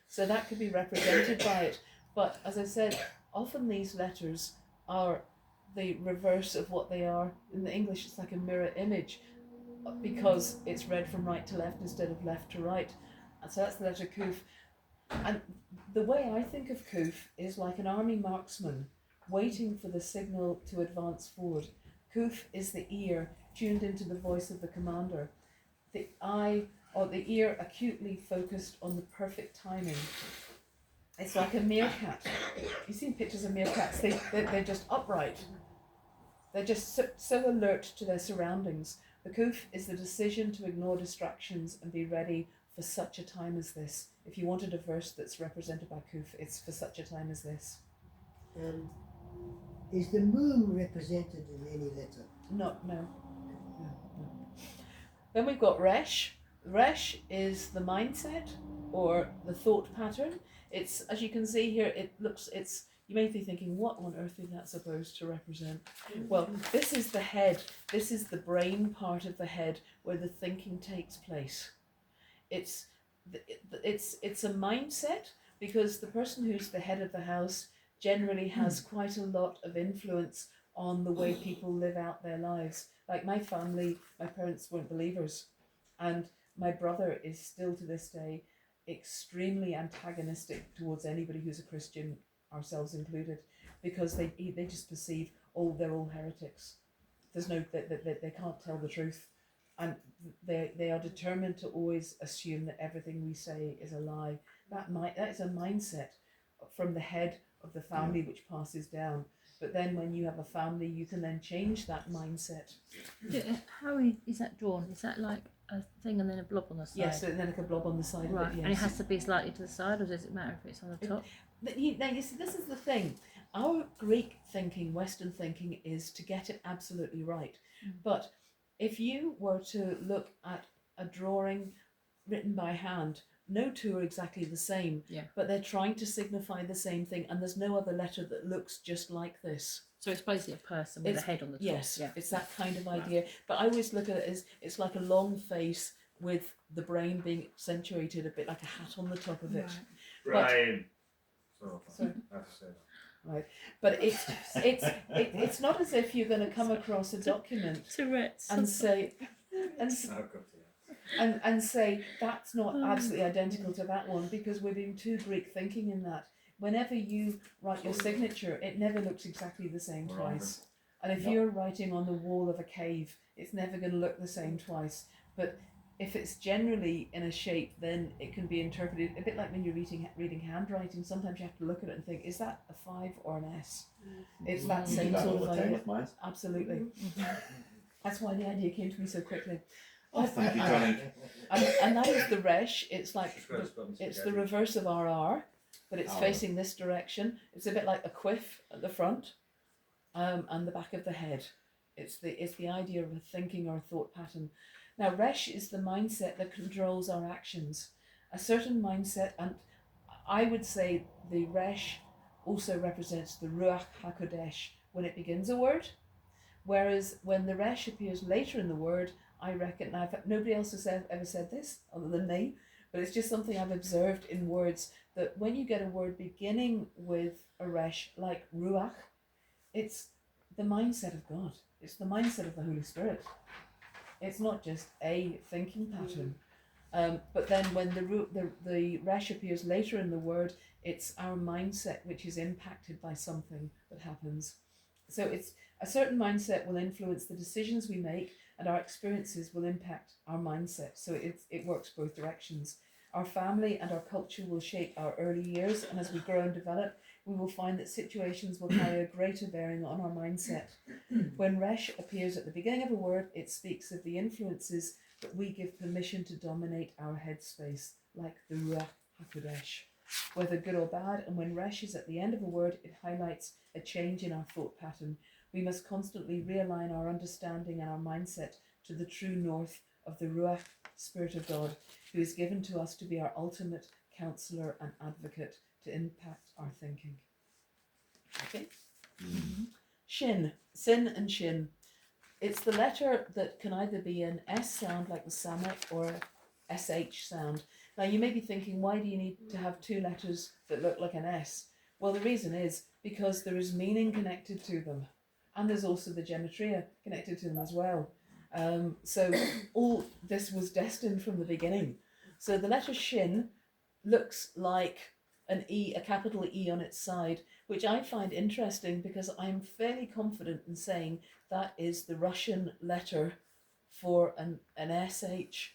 So that could be represented by it. But as I said, often these letters are the reverse of what they are. In the English, it's like a mirror image because it's read from right to left instead of left to right. And so that's the letter Kuf. And the way I think of Kuf is like an army marksman waiting for the signal to advance forward. Kuf is the ear tuned into the voice of the commander. The eye or the ear acutely focused on the perfect timing. It's like a meerkat. You've seen pictures of meerkats, they're just upright. They're just so alert to their surroundings. The Kuf is the decision to ignore distractions and be ready for such a time as this. If you wanted a verse that's represented by Kuf, it's for such a time as this. Is the moon represented in any letter? No. Then we've got Resh. Resh is the mindset or the thought pattern. It's, as you can see here, you may be thinking, what on earth is that supposed to represent? Well, this is the head. This is the brain part of the head where the thinking takes place. It's a mindset because the person who's the head of the house generally has quite a lot of influence on the way people live out their lives. Like my family, my parents weren't believers, and my brother is still to this day extremely antagonistic towards anybody who's a Christian, ourselves included, because they just perceive, oh, they're all heretics. There's no, they can't tell the truth, and they are determined to always assume that everything we say is a lie. That is a mindset from the head of the family which passes down. But then when you have a family, you can then change that mindset. How is that drawn? Is that like a thing and then a blob on the side? Yes, and then like a blob on the side Right, of it, yes. and it has to be slightly to the side, or does it matter if it's on the top? Now, you see, this is the thing. Our Greek thinking, Western thinking, is to get it absolutely right. But if you were to look at a drawing written by hand, no two are exactly the same, but they're trying to signify the same thing, and there's no other letter that looks just like this. So it's basically a person with a head on the top. Yes, it's that kind of idea. But I always look at it as it's like a long face with the brain being accentuated, a bit like a hat on the top of it. Brian. Sorry. I have to say that. Right, but it's not as if you're going to come across a document Tourette's. and say I'll come to that. and say that's not absolutely identical to that one, because we're being too Greek thinking in that. Whenever you write your signature, it never looks exactly the same twice. And if you're writing on the wall of a cave, it's never going to look the same twice. But if it's generally in a shape, then it can be interpreted a bit like when you're reading handwriting. Sometimes you have to look at it and think, is that a 5 or an S? It's that same sort of idea. Absolutely. That's why the idea came to me so quickly. Oh, thank you, Johnny. And that is the Resh. It's like it's the reverse of RR, but it's facing this direction. It's a bit like a quiff at the front, and the back of the head. It's the idea of a thinking or a thought pattern. Now, Resh is the mindset that controls our actions. A certain mindset, and I would say the Resh also represents the Ruach HaKodesh when it begins a word, whereas when the Resh appears later in the word, I reckon, nobody else has ever said this other than me, but it's just something I've observed in words, that when you get a word beginning with a Resh, like Ruach, it's the mindset of God. It's the mindset of the Holy Spirit. It's not just a thinking pattern. But then when the Resh appears later in the word, it's our mindset which is impacted by something that happens. So it's a certain mindset will influence the decisions we make, and our experiences will impact our mindset. So it works both directions. Our family and our culture will shape our early years, and as we grow and develop, we will find that situations will carry a greater bearing on our mindset. When Resh appears at the beginning of a word, it speaks of the influences that we give permission to dominate our headspace, like the Ruach HaKodesh, whether good or bad. And when Resh is at the end of a word, it highlights a change in our thought pattern. We must constantly realign our understanding and our mindset to the true north of the Ruach, Spirit of God, who is given to us to be our ultimate counselor and advocate, to impact our thinking. Okay? Mm. Shin, sin and shin. It's the letter that can either be an S sound like the Samic or a SH sound. Now you may be thinking, why do you need to have two letters that look like an S? Well, the reason is because there is meaning connected to them. And there's also the gematria connected to them as well. So all this was destined from the beginning. So the letter shin looks like an E, a capital E on its side, which I find interesting because I'm fairly confident in saying that is the Russian letter for an SH,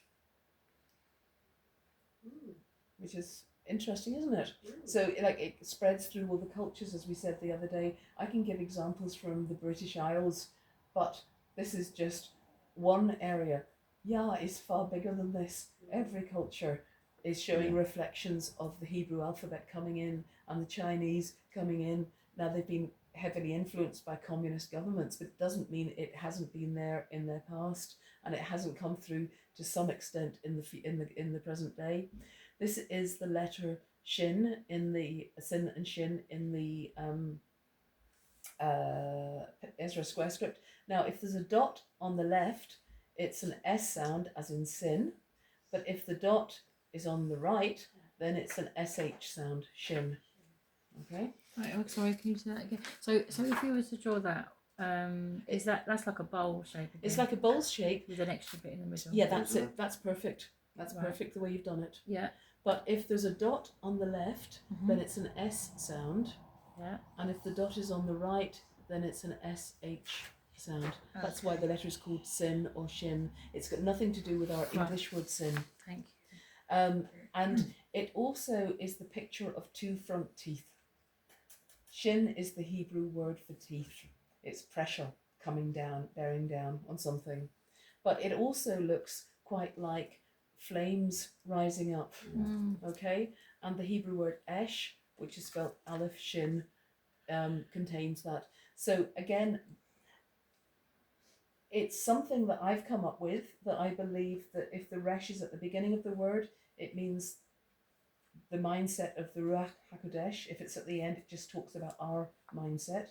which is interesting, isn't it? So like it spreads through all the cultures, as we said the other day. I can give examples from the British Isles, but this is just one area. Ya is far bigger than this. Every culture is showing reflections of the Hebrew alphabet coming in and the Chinese coming in. Now they've been heavily influenced by communist governments, but it doesn't mean it hasn't been there in their past, and it hasn't come through to some extent in the present day. This is the letter shin in the sin and shin in the Ezra square script. Now, if there's a dot on the left, it's an S sound, as in sin, but if the dot is on the right, then it's an SH sound, shin. Okay. Right, oh, sorry, can you say that again? So if you were to draw that, that's like a bowl shape again, It's like a bowl shape. with an extra bit in the middle. Yeah, that's it. That's perfect. That's Right. perfect the way you've done it. Yeah. But if there's a dot on the left, Mhm. then it's an S sound. Yeah. And if the dot is on the right, then it's an SH sound. That's why the letter is called sin or shin. It's got nothing to do with our English word sin. Thank you. And it also is the picture of two front teeth. Shin is the Hebrew word for teeth. It's pressure coming down, bearing down on something. But it also looks quite like flames rising up. Okay? And the Hebrew word esh, which is spelled Aleph Shin, contains that. So again, it's something that I've come up with, that I believe that if the resh is at the beginning of the word, it means the mindset of the Ruach HaKodesh. If it's at the end, it just talks about our mindset.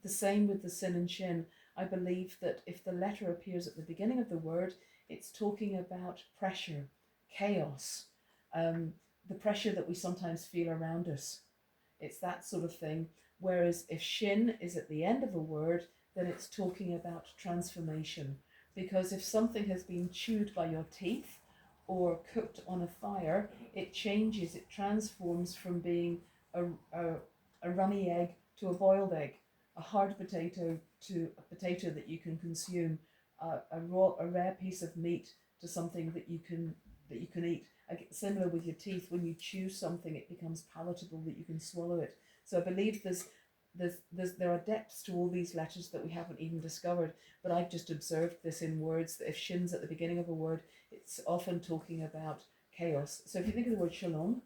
The same with the sin and shin. I believe that if the letter appears at the beginning of the word, it's talking about pressure, chaos, the pressure that we sometimes feel around us. It's that sort of thing. Whereas if shin is at the end of a word, then it's talking about transformation. Because if something has been chewed by your teeth or cooked on a fire, it changes, it transforms from being a runny egg to a boiled egg, a hard potato to a potato that you can consume, a rare piece of meat to something that you can eat. Similar with your teeth, when you chew something, it becomes palatable, that you can swallow it. So I believe there are depths to all these letters that we haven't even discovered, but I've just observed this in words, that if shin's at the beginning of a word, it's often talking about chaos. So if you think of the word shalom,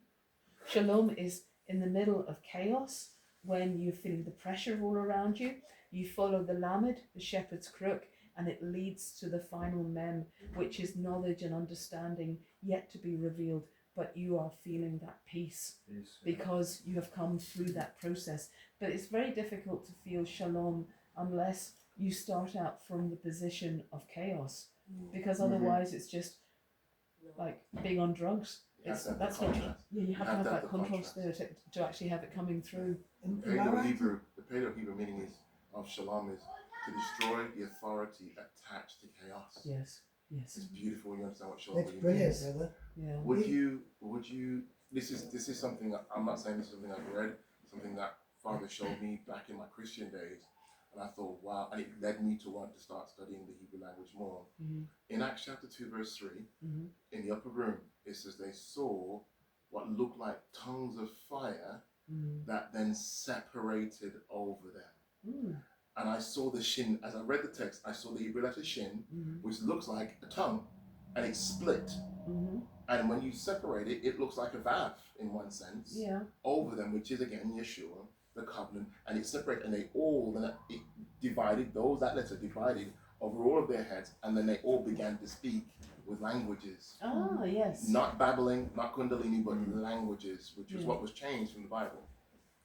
shalom is in the middle of chaos. When you're feeling the pressure all around you, you follow the lamed, the shepherd's crook, and it leads to the final mem, which is knowledge and understanding yet to be revealed, but you are feeling that peace because you have come through that process. But it's very difficult to feel shalom unless you start out from the position of chaos, because otherwise it's just like being on drugs. You have to have that contrast there to actually have it coming through. The Paleo-Hebrew meaning of shalom is to destroy the authority attached to chaos. Yes. It's beautiful when you understand what shalom That's brilliant, means. brother. Yeah. Would you this is something that I'm not saying this is something I've read, something that Father showed me back in my Christian days, and I thought, wow, and it led me to want to start studying the Hebrew language more. Mm-hmm. In Acts chapter 2 verse 3, Mm-hmm. in the upper room, it says they saw what looked like tongues of fire that then separated over them. And I saw the shin, as I read the text, I saw the Hebrew letter shin, which looks like a tongue, and it split. And when you separate it, it looks like a vav in one sense, over them, which is again Yeshua, the covenant, and it separated, and it divided, that letter divided over all of their heads, and then they all began to speak with languages. Ah, yes. Not babbling, not kundalini, but Mm. languages, which was Yeah. what was changed from the Bible.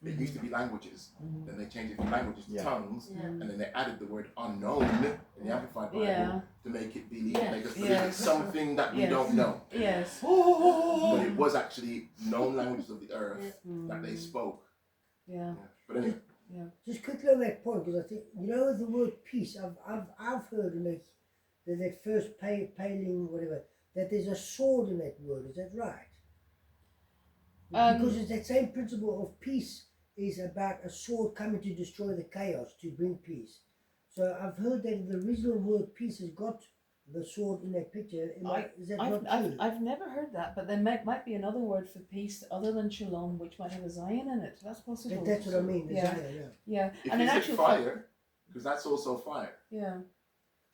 It Mhm. used to be languages, Mhm. then they changed it from languages to Yeah. tongues, Yeah. and then they added the word unknown in the Amplified Bible Yeah. to make it Yeah. make us believe Yes. it's something that we Yes. don't know. Yes. But it was actually known languages of the earth that they Mm. spoke. Yeah. Yeah. But anyway, Just quickly on that point, because I think, you know, the word peace, I've heard in that first paling, whatever, that there's a sword in that word. Is that right? Because it's that same principle of peace is about a sword coming to destroy the chaos, to bring peace. So I've heard that the original word peace has got the sword in that picture. Is that not true? I've never heard that, but there might be another word for peace other than shalom, which might have a zion in it. That's possible. That's what I mean. The Yeah. Zion, Yeah, if and in you said actual fire, because that's also fire. yeah,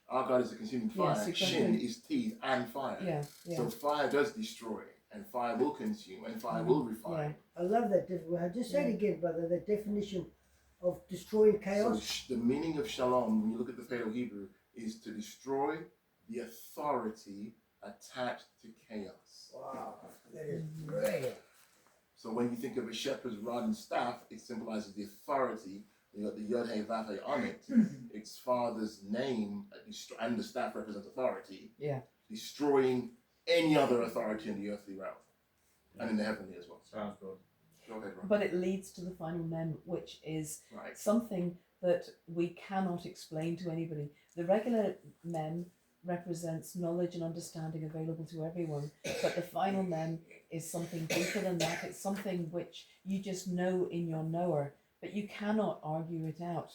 Our God is a consuming fire. Yes, exactly. Shin is teeth and fire. yeah, yeah. So fire does destroy, and fire will consume, and fire will refine. I love that definition. Just say it again, brother. The definition of destroying So chaos. the meaning of shalom, when you look at the Paleo-Hebrew, is to destroy the authority attached to chaos. Wow, that is brilliant. So when you think of a shepherd's rod and staff, it symbolizes the authority. You got the Yod He Vav He on it. Its father's name, and the staff represents authority. Yeah. Destroying any other authority in the earthly realm and in the heavenly as well. Sounds good. Go ahead, Ron. But it leads to the final mem, which is Right. something that we cannot explain to anybody. The regular mem represents knowledge and understanding available to everyone, but the final mem is something deeper than that. It's something which you just know in your knower, but you cannot argue it out.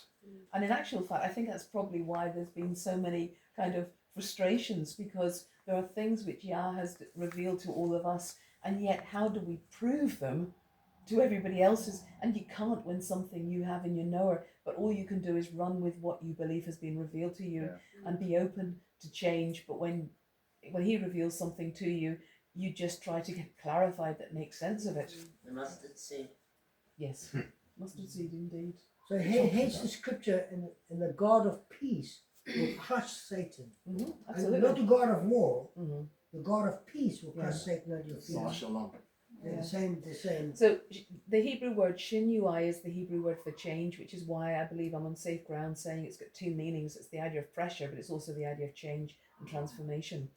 And in actual fact, I think that's probably why there's been so many kind of frustrations, because there are things which Yah has revealed to all of us, and yet how do we prove them to everybody else's? And you can't when something you have in your knower, but all you can do is run with what you believe has been revealed to you, Yeah. and be open to change. But when he reveals something to you, you just try to get clarified that makes sense of it. The mustard seed. Yes, mustard seed indeed. So hence the scripture, and the God of peace will crush Satan. Mm-hmm, And absolutely. not the God of war, Mm-hmm. the God of peace will crush Yeah. Satan under your feet. Mar Shalom. They're the same. So the Hebrew word shinui is the Hebrew word for change, which is why I believe I'm on safe ground saying it's got two meanings. It's the idea of pressure, but it's also the idea of change and transformation.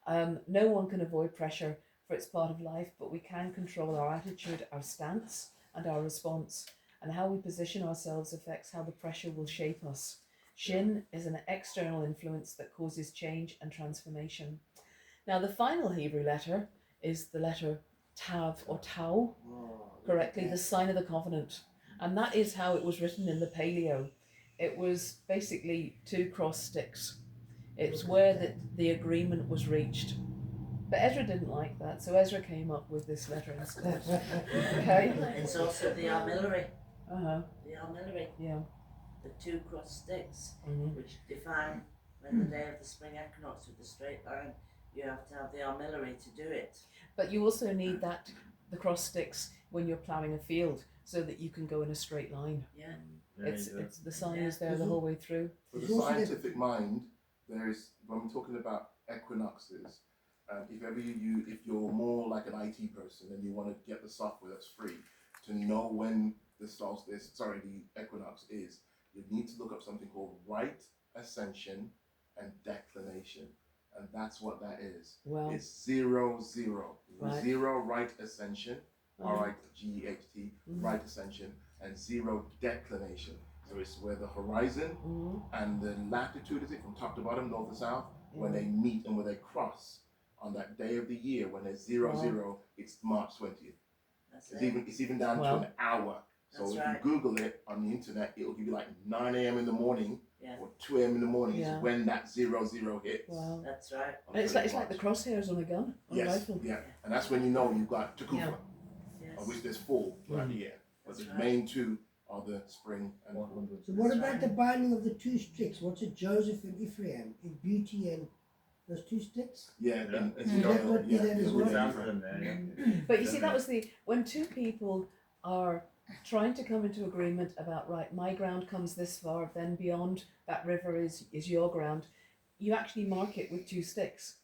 No one can avoid pressure, for it's part of life, but we can control our attitude, our stance, and our response. And how we position ourselves affects how the pressure will shape us. Shin is an external influence that causes change and transformation. Now, the final Hebrew letter is the letter Tav or Tau, correctly, the sign of the covenant. And that is how it was written in the Paleo. It was basically two cross sticks. It's where the agreement was reached. But Ezra didn't like that, so Ezra came up with this letter instead. Okay? It's also the armillary. Uh-huh. The armillary. Yeah. The two cross sticks, Mm-hmm. which define when the day of the spring equinox with the straight line, you have to have the armillary to do it. But you also need the cross sticks when you're ploughing a field, so that you can go in a straight line. Yeah. It's the sign is there the whole way through. For the scientific mind, there is, when we're talking about equinoxes, if you're more like an IT person and you want to get the software that's free to know when the equinox is, you need to look up something called right ascension and declination, and that's what that is. Well, It's 0, 0. Right. 0 right ascension, RIGHT, Mhm. right ascension, and 0 declination. So it's where the horizon Mhm. and the latitude is it from top to bottom, north to south, when they meet and when they cross on that day of the year when there's 0, Wow. 0, it's March 20th. That's It's it. even down Wow. to an hour. So That's if right. you Google it on the internet, it'll give you like 9 a.m. in the morning Yeah. or 2 a.m. in the morning Yeah. is when that 0, 0 hits. Wow. That's right. on And it's the like the 21st. crosshairs on a gun, on a Yes, rifle. yeah, and that's when you know you've got Takufa, Yeah. Yes. of which there's 4 throughout the year. But That's the right. main 2 are the spring and 100. So what That's about right. the binding of the two sticks? What's it, Joseph and Ephraim in beauty and those two sticks? yeah, Yeah. and it's Is that what yeah, did that as yeah, well? they're Sounds different. them there, yeah. But you see, that was when two people are trying to come into agreement about, right, my ground comes this far, then beyond that river is your ground. You actually mark it with two sticks.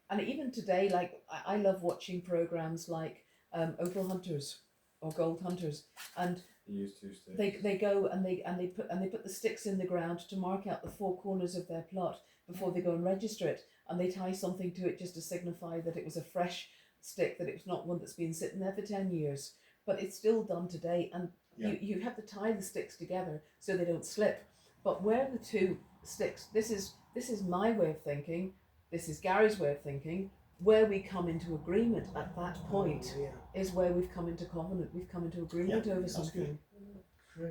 and even today, like I love watching programs like Opal Hunters or Gold Hunters, and You use 2 sticks. they go and they put the sticks in the ground to mark out the 4 corners of their plot before they go and register it, and they tie something to it just to signify that it was a fresh stick, that it was not one that's been sitting there for 10 years. But it's still done today, and you have to tie the sticks together so they don't slip. But where the 2 sticks, this is my way of thinking, this is Gary's way of thinking. Where we come into agreement at that point is where we've come into covenant. We've come into agreement over something.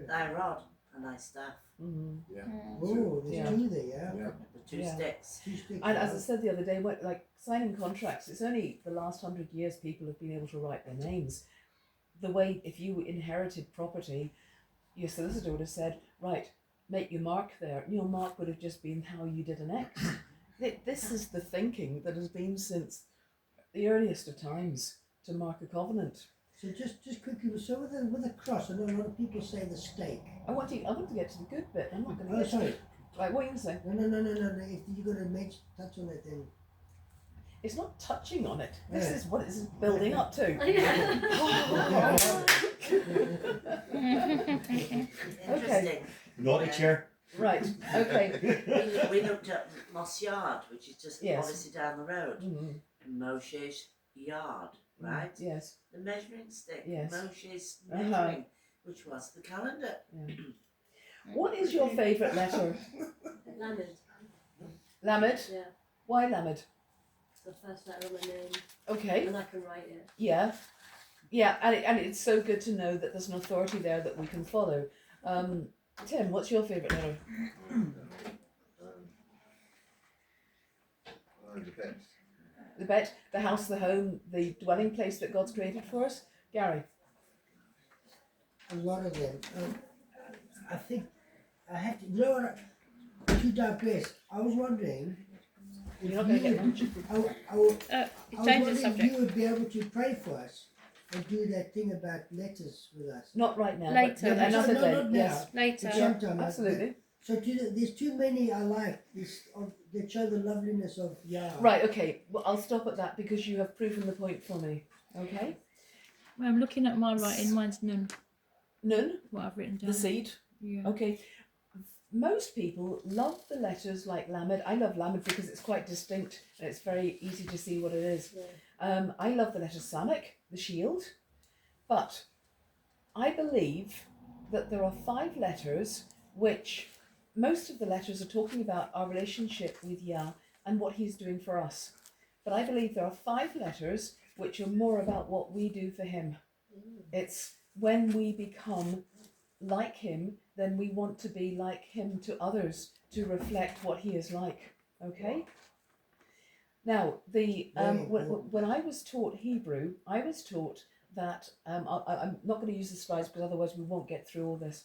Thy rod and thy staff. Mm-hmm. Yeah. Oh, there's 2 there, Yeah. The 2 sticks. 2 sticks. And as I said the other day, like signing contracts, it's only the last 100 years people have been able to write their names. The way, if you inherited property, your solicitor would have said, right, make your mark there. Your mark would have just been how you did an X. This is the thinking that has been since the earliest of times, to mark a covenant. So just quickly, so with a cross, I know a lot of people say the stake. I want to get to the good bit. I'm not going to Oh, get sorry. to it. Right, what are you going to say? No. If you're going to touch on it, then It's not touching on it. This Yeah. is what it's building up to. Interesting. Naughty chair. Right, okay. We looked at Moss Yard, which is just Yes. obviously down the road. Mhm. Moshe's yard, right? Yes. The measuring stick. Yes. Moshe's Uh-huh. measuring, which was the calendar. What is your favourite letter? Lamed. Lamed? Yeah. Why Lamed? It's the first letter of my name, Okay. and I can write it. Yeah. Yeah, and it's so good to know that there's an authority there that we can follow. Tim, what's your favourite letter? The bet. The bet, the house, the home, the dwelling place that God's created for us? Gary? a lot of them. I think I have to. You know what? To digress, I was wondering. If You're not going to you get would- much. I was Change the wondering if subject. you would be able to pray for us and do that thing about letters with us. Not right now. Later. But another No, day. not now. Yes. Later. But sometime, Absolutely. So there's too many I like this that show the loveliness of Yah. Right, okay. Well, I'll stop at that because you have proven the point for me. Okay? Well, I'm looking at my writing. Mine's none. Nun, What I've written down. the seed. Yeah. Okay. Most people love the letters like Lamed. I love Lamed because it's quite distinct and it's very easy to see what it is. Yeah. I love the letter Samech, the shield. But I believe that there are 5 letters which most of the letters are talking about our relationship with Yah and what he's doing for us. But I believe there are 5 letters which are more about what we do for him. It's when we become like him, then we want to be like him to others to reflect what he is like. Okay? Now, when I was taught Hebrew, I was taught that, I'm not going to use the slides because otherwise we won't get through all this.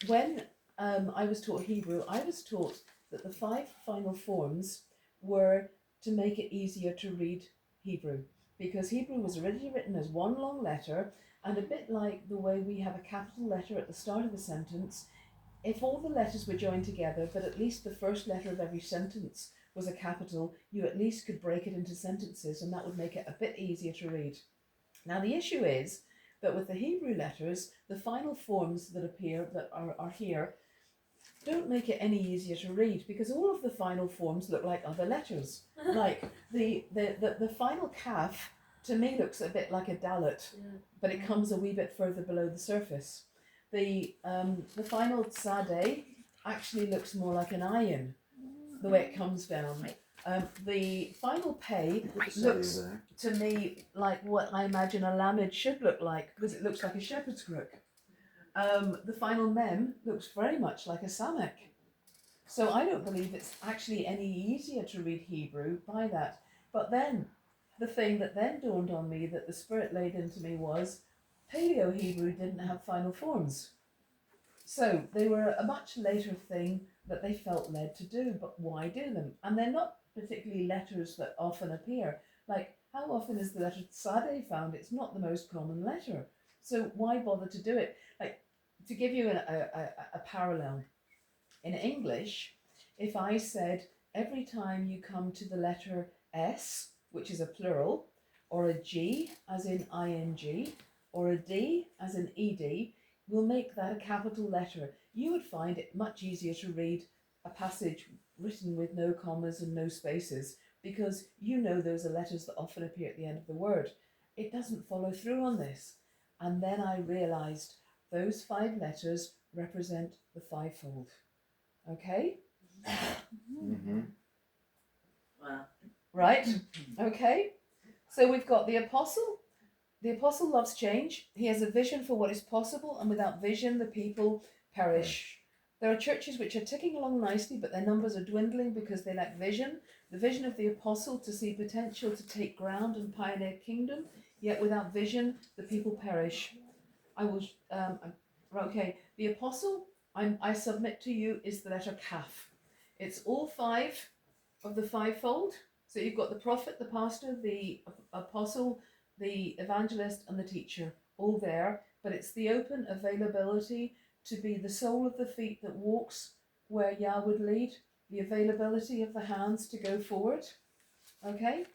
When I was taught Hebrew, I was taught that the 5 final forms were to make it easier to read Hebrew, because Hebrew was originally written as one long letter, and a bit like the way we have a capital letter at the start of a sentence, if all the letters were joined together, but at least the first letter of every sentence was a capital, you at least could break it into sentences, and that would make it a bit easier to read. Now the issue is that with the Hebrew letters, the final forms that appear, that are here, don't make it any easier to read, because all of the final forms look like other letters. Like the final kaf to me looks a bit like a dalet, but it comes a wee bit further below the surface. The final tzadeh actually looks more like an ayin, the way it comes down. The final pay looks to me like what I imagine a lamed should look like, because it looks like a shepherd's crook. The final mem looks very much like a samek. So I don't believe it's actually any easier to read Hebrew by that. But then, the thing that then dawned on me that the Spirit laid into me was, Paleo Hebrew didn't have final forms. So they were a much later thing that they felt led to do, but why do them? And they're not particularly letters that often appear. Like, how often is the letter Tzadeh found? It's not the most common letter. So why bother to do it? Like, to give you a parallel, in English, if I said every time you come to the letter S, which is a plural, or a G as in ing, or a D as in ed, we'll make that a capital letter. You would find it much easier to read a passage written with no commas and no spaces, because you know those are letters that often appear at the end of the word. It doesn't follow through on this. And then I realised those 5 letters represent the fivefold. Okay? Mm-hmm. Wow. Right? Okay? So we've got the apostle. The apostle loves change. He has a vision for what is possible, and without vision, the people perish. There are churches which are ticking along nicely, but their numbers are dwindling because they lack vision. The vision of the apostle to see potential to take ground and pioneer kingdom, yet without vision, the people perish. I will, okay, the apostle, I submit to you, is the letter Kaf. It's all 5 of the fivefold. So you've got the prophet, the pastor, the apostle, the evangelist, and the teacher, all there. But it's the open availability to be the sole of the feet that walks where Yah would lead, the availability of the hands to go forward. Okay?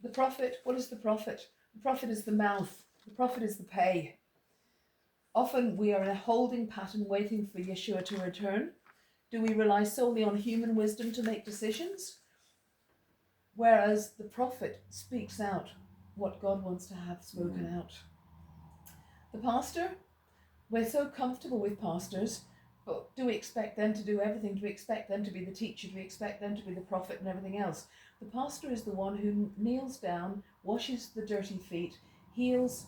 The prophet, what is the prophet? The prophet is the mouth. The prophet is the pay. Often we are in a holding pattern waiting for Yeshua to return. Do we rely solely on human wisdom to make decisions? Whereas the prophet speaks out what God wants to have spoken out. The pastor, we're so comfortable with pastors, but do we expect them to do everything? Do we expect them to be the teacher? Do we expect them to be the prophet and everything else? The pastor is the one who kneels down, washes the dirty feet, heals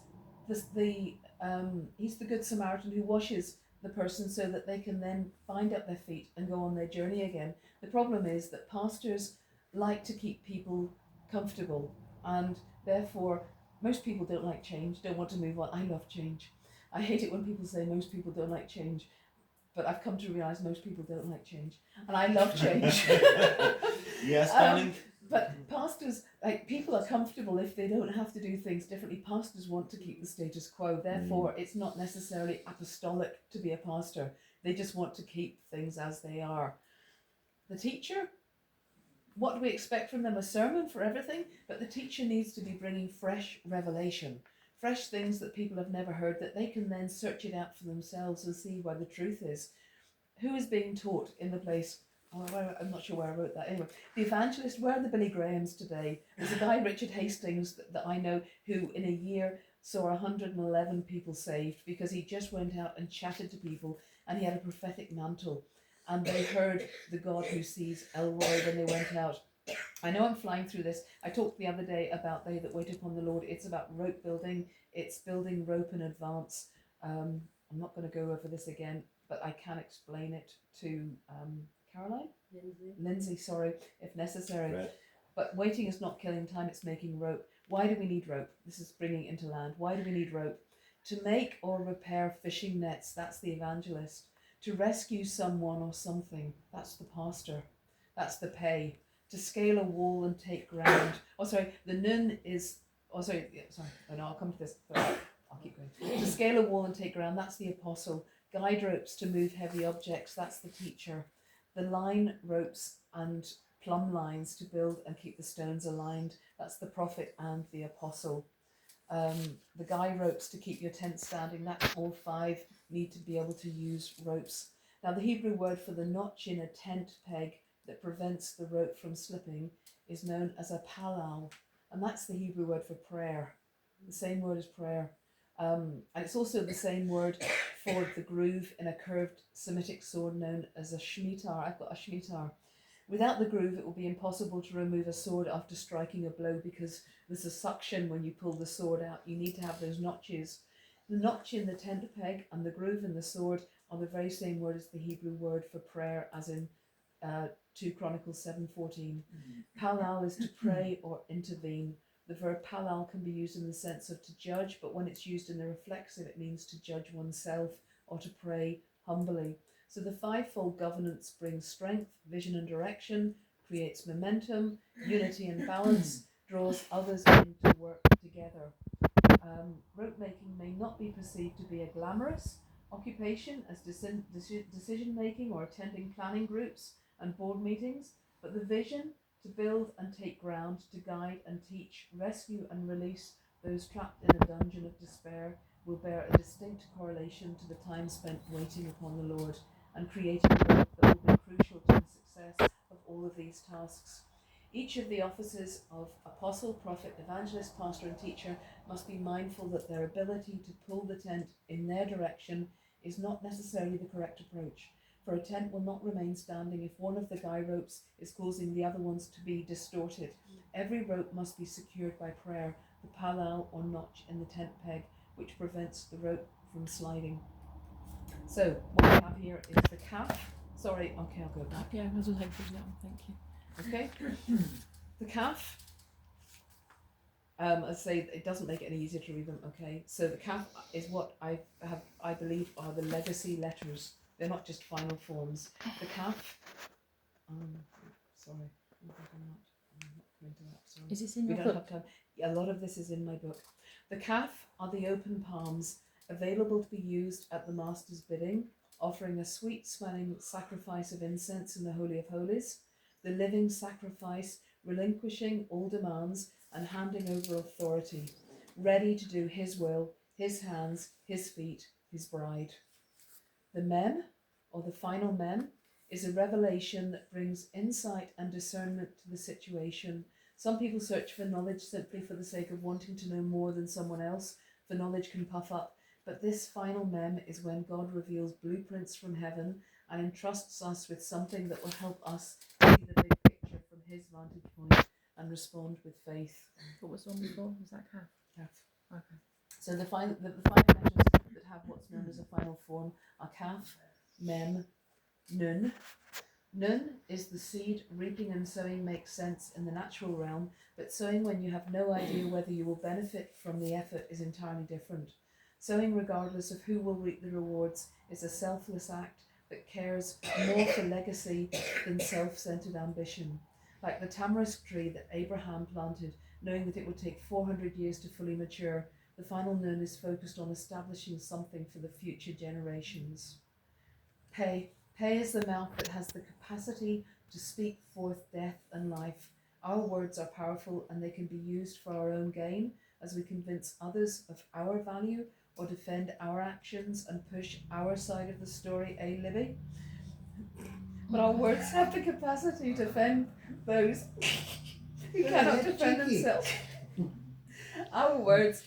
he's the good Samaritan who washes the person so that they can then bind up their feet and go on their journey again. The problem is that pastors like to keep people comfortable, and therefore most people don't like change, don't want to move on. I love change. I hate it when people say most people don't like change, but I've come to realise most people don't like change, and I love change. Yes, darling. But pastors, like, people are comfortable if they don't have to do things differently. Pastors want to keep the status quo. Therefore, it's not necessarily apostolic to be a pastor. They just want to keep things as they are. The teacher, what do we expect from them? A sermon for everything? But the teacher needs to be bringing fresh revelation, fresh things that people have never heard, that they can then search it out for themselves and see where the truth is. Who is being taught in the place? Oh, I'm not sure where I wrote that. Anyway, the evangelist, where are the Billy Grahams today? There's a guy, Richard Hastings, that I know, who in a year saw 111 people saved because he just went out and chatted to people, and he had a prophetic mantle. And they heard the God who sees Elroy when they went out. I know I'm flying through this. I talked the other day about they that wait upon the Lord. It's about rope building. It's building rope in advance. I'm not going to go over this again, but I can explain it to Caroline? Lindsay, sorry, if necessary. Right. But waiting is not killing time, it's making rope. Why do we need rope? This is bringing it into land. Why do we need rope? To make or repair fishing nets, that's the evangelist. To rescue someone or something, that's the pastor. That's the pay. To scale a wall and take ground. The nun is, I'll come to this. I'll keep going. To scale a wall and take ground, that's the apostle. Guide ropes to move heavy objects, that's the teacher. The line ropes and plumb lines to build and keep the stones aligned, that's the prophet and the apostle. The guy ropes to keep your tent standing, that's all 5 need to be able to use ropes. Now the Hebrew word for the notch in a tent peg that prevents the rope from slipping is known as a palal, and that's the Hebrew word for prayer, the same word as prayer. And it's also the same word for the groove in a curved Semitic sword known as a shmitar. I've got a shmitar. Without the groove, it will be impossible to remove a sword after striking a blow because there's a suction when you pull the sword out. You need to have those notches. The notch in the tent peg and the groove in the sword are the very same word as the Hebrew word for prayer, as in 2 Chronicles 7:14. Palal is to pray or intervene. The verb palal can be used in the sense of to judge, but when it's used in the reflexive, it means to judge oneself or to pray humbly. So the 5-fold governance brings strength, vision and direction, creates momentum, unity and balance, draws others in to work together. Rope making may not be perceived to be a glamorous occupation as decision making or attending planning groups and board meetings, But the vision to build and take ground, to guide and teach, rescue and release those trapped in a dungeon of despair will bear a distinct correlation to the time spent waiting upon the Lord and creating a work that will be crucial to the success of all of these tasks. Each of the offices of apostle, prophet, evangelist, pastor and teacher must be mindful that their ability to pull the tent in their direction is not necessarily the correct approach, for a tent will not remain standing if one of the guy ropes is causing the other ones to be distorted. Every rope must be secured by prayer, the palal or notch in the tent peg, which prevents the rope from sliding. So what we have here is the calf. Sorry, okay, I'll go back. Yeah, I was hoping for that one, thank you. Okay, the calf. I say it doesn't make it any easier to read them. Okay, so the calf is what I believe are the legacy letters. They're not just final forms. The calf. Sorry, I'm not coming to that. Sorry. Is this in We your don't book? have time. Yeah, a lot of this is in my book. The calf are the open palms available to be used at the master's bidding, offering a sweet-smelling sacrifice of incense in the Holy of Holies. The living sacrifice, relinquishing all demands and handing over authority, ready to do his will, his hands, his feet, his bride. The mem, or the final mem, is a revelation that brings insight and discernment to the situation. Some people search for knowledge simply for the sake of wanting to know more than someone else, for knowledge can puff up. But this final mem is when God reveals blueprints from heaven and entrusts us with something that will help us see the big picture from his vantage point and respond with faith. What was the one before? Was that calf? Calf. Okay. So the five letters that have what's known as a final form are calf, mem, nun. Nun is the seed. Reaping and sowing makes sense in the natural realm, but sowing when you have no idea whether you will benefit from the effort is entirely different. Sowing regardless of who will reap the rewards is a selfless act that cares more for legacy than self-centered ambition. Like the tamarisk tree that Abraham planted, knowing that it would take 400 years to fully mature, the final nun is focused on establishing something for the future generations. Pei is the mouth that has the capacity to speak forth death and life. Our words are powerful and they can be used for our own gain as we convince others of our value or defend our actions and push our side of the story, Libby? But our words have the capacity to offend those who cannot defend themselves. Our words,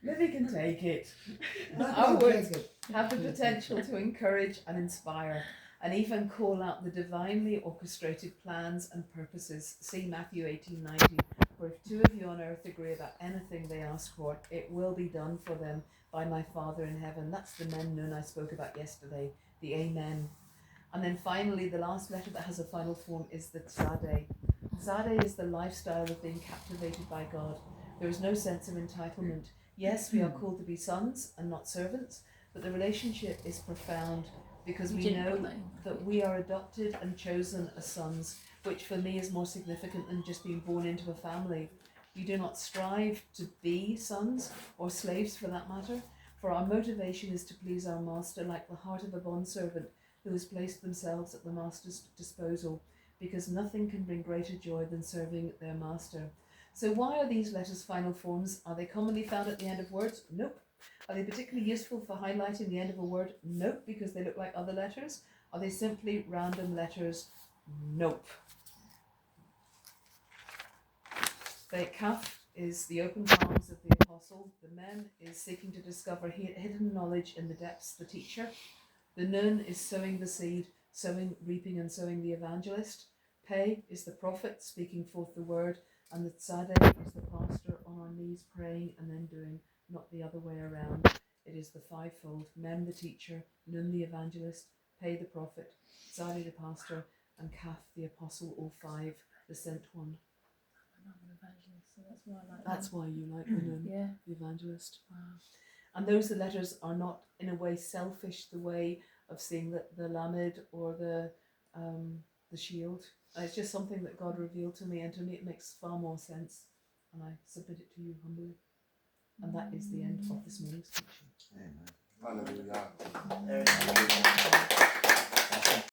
Libby can take it. Our words have the potential to encourage and inspire and even call out the divinely orchestrated plans and purposes. See Matthew 18:19. For if two of you on earth agree about anything they ask for, it will be done for them by my Father in heaven. That's the men nun I spoke about yesterday, the Amen. And then finally, the last letter that has a final form is the Tzadeh. Tzadeh is the lifestyle of being captivated by God. There is no sense of entitlement. Yes, we are called to be sons and not servants, but the relationship is profound because we know that we are adopted and chosen as sons, which for me is more significant than just being born into a family. We do not strive to be sons or slaves for that matter, for our motivation is to please our master like the heart of a bondservant who has placed themselves at the master's disposal, because nothing can bring greater joy than serving their master. So why are these letters final forms? Are they commonly found at the end of words? Nope. Are they particularly useful for highlighting the end of a word? Nope, because they look like other letters. Are they simply random letters? Nope. The kaf is the open palms of the apostle. The mem is seeking to discover hidden knowledge in the depths, the teacher. The nun is sowing the seed, sowing, reaping and sowing the evangelist. Pei is the prophet speaking forth the word, and the tzadeh is the pastor on our knees praying and then doing, not the other way around. It is the fivefold: mem the teacher, nun the evangelist, Pei the prophet, tzadeh the pastor, and kaf the apostle, all five, the sent one. I'm an evangelist, so that's why I like That's them. why you like the nun, Yeah. the evangelist. Wow. And those letters are not in a way selfish, the way of seeing the lamed or the shield. It's just something that God revealed to me, and to me it makes far more sense, and I submit it to you humbly. And that is the end of this morning's teaching. Hallelujah. Very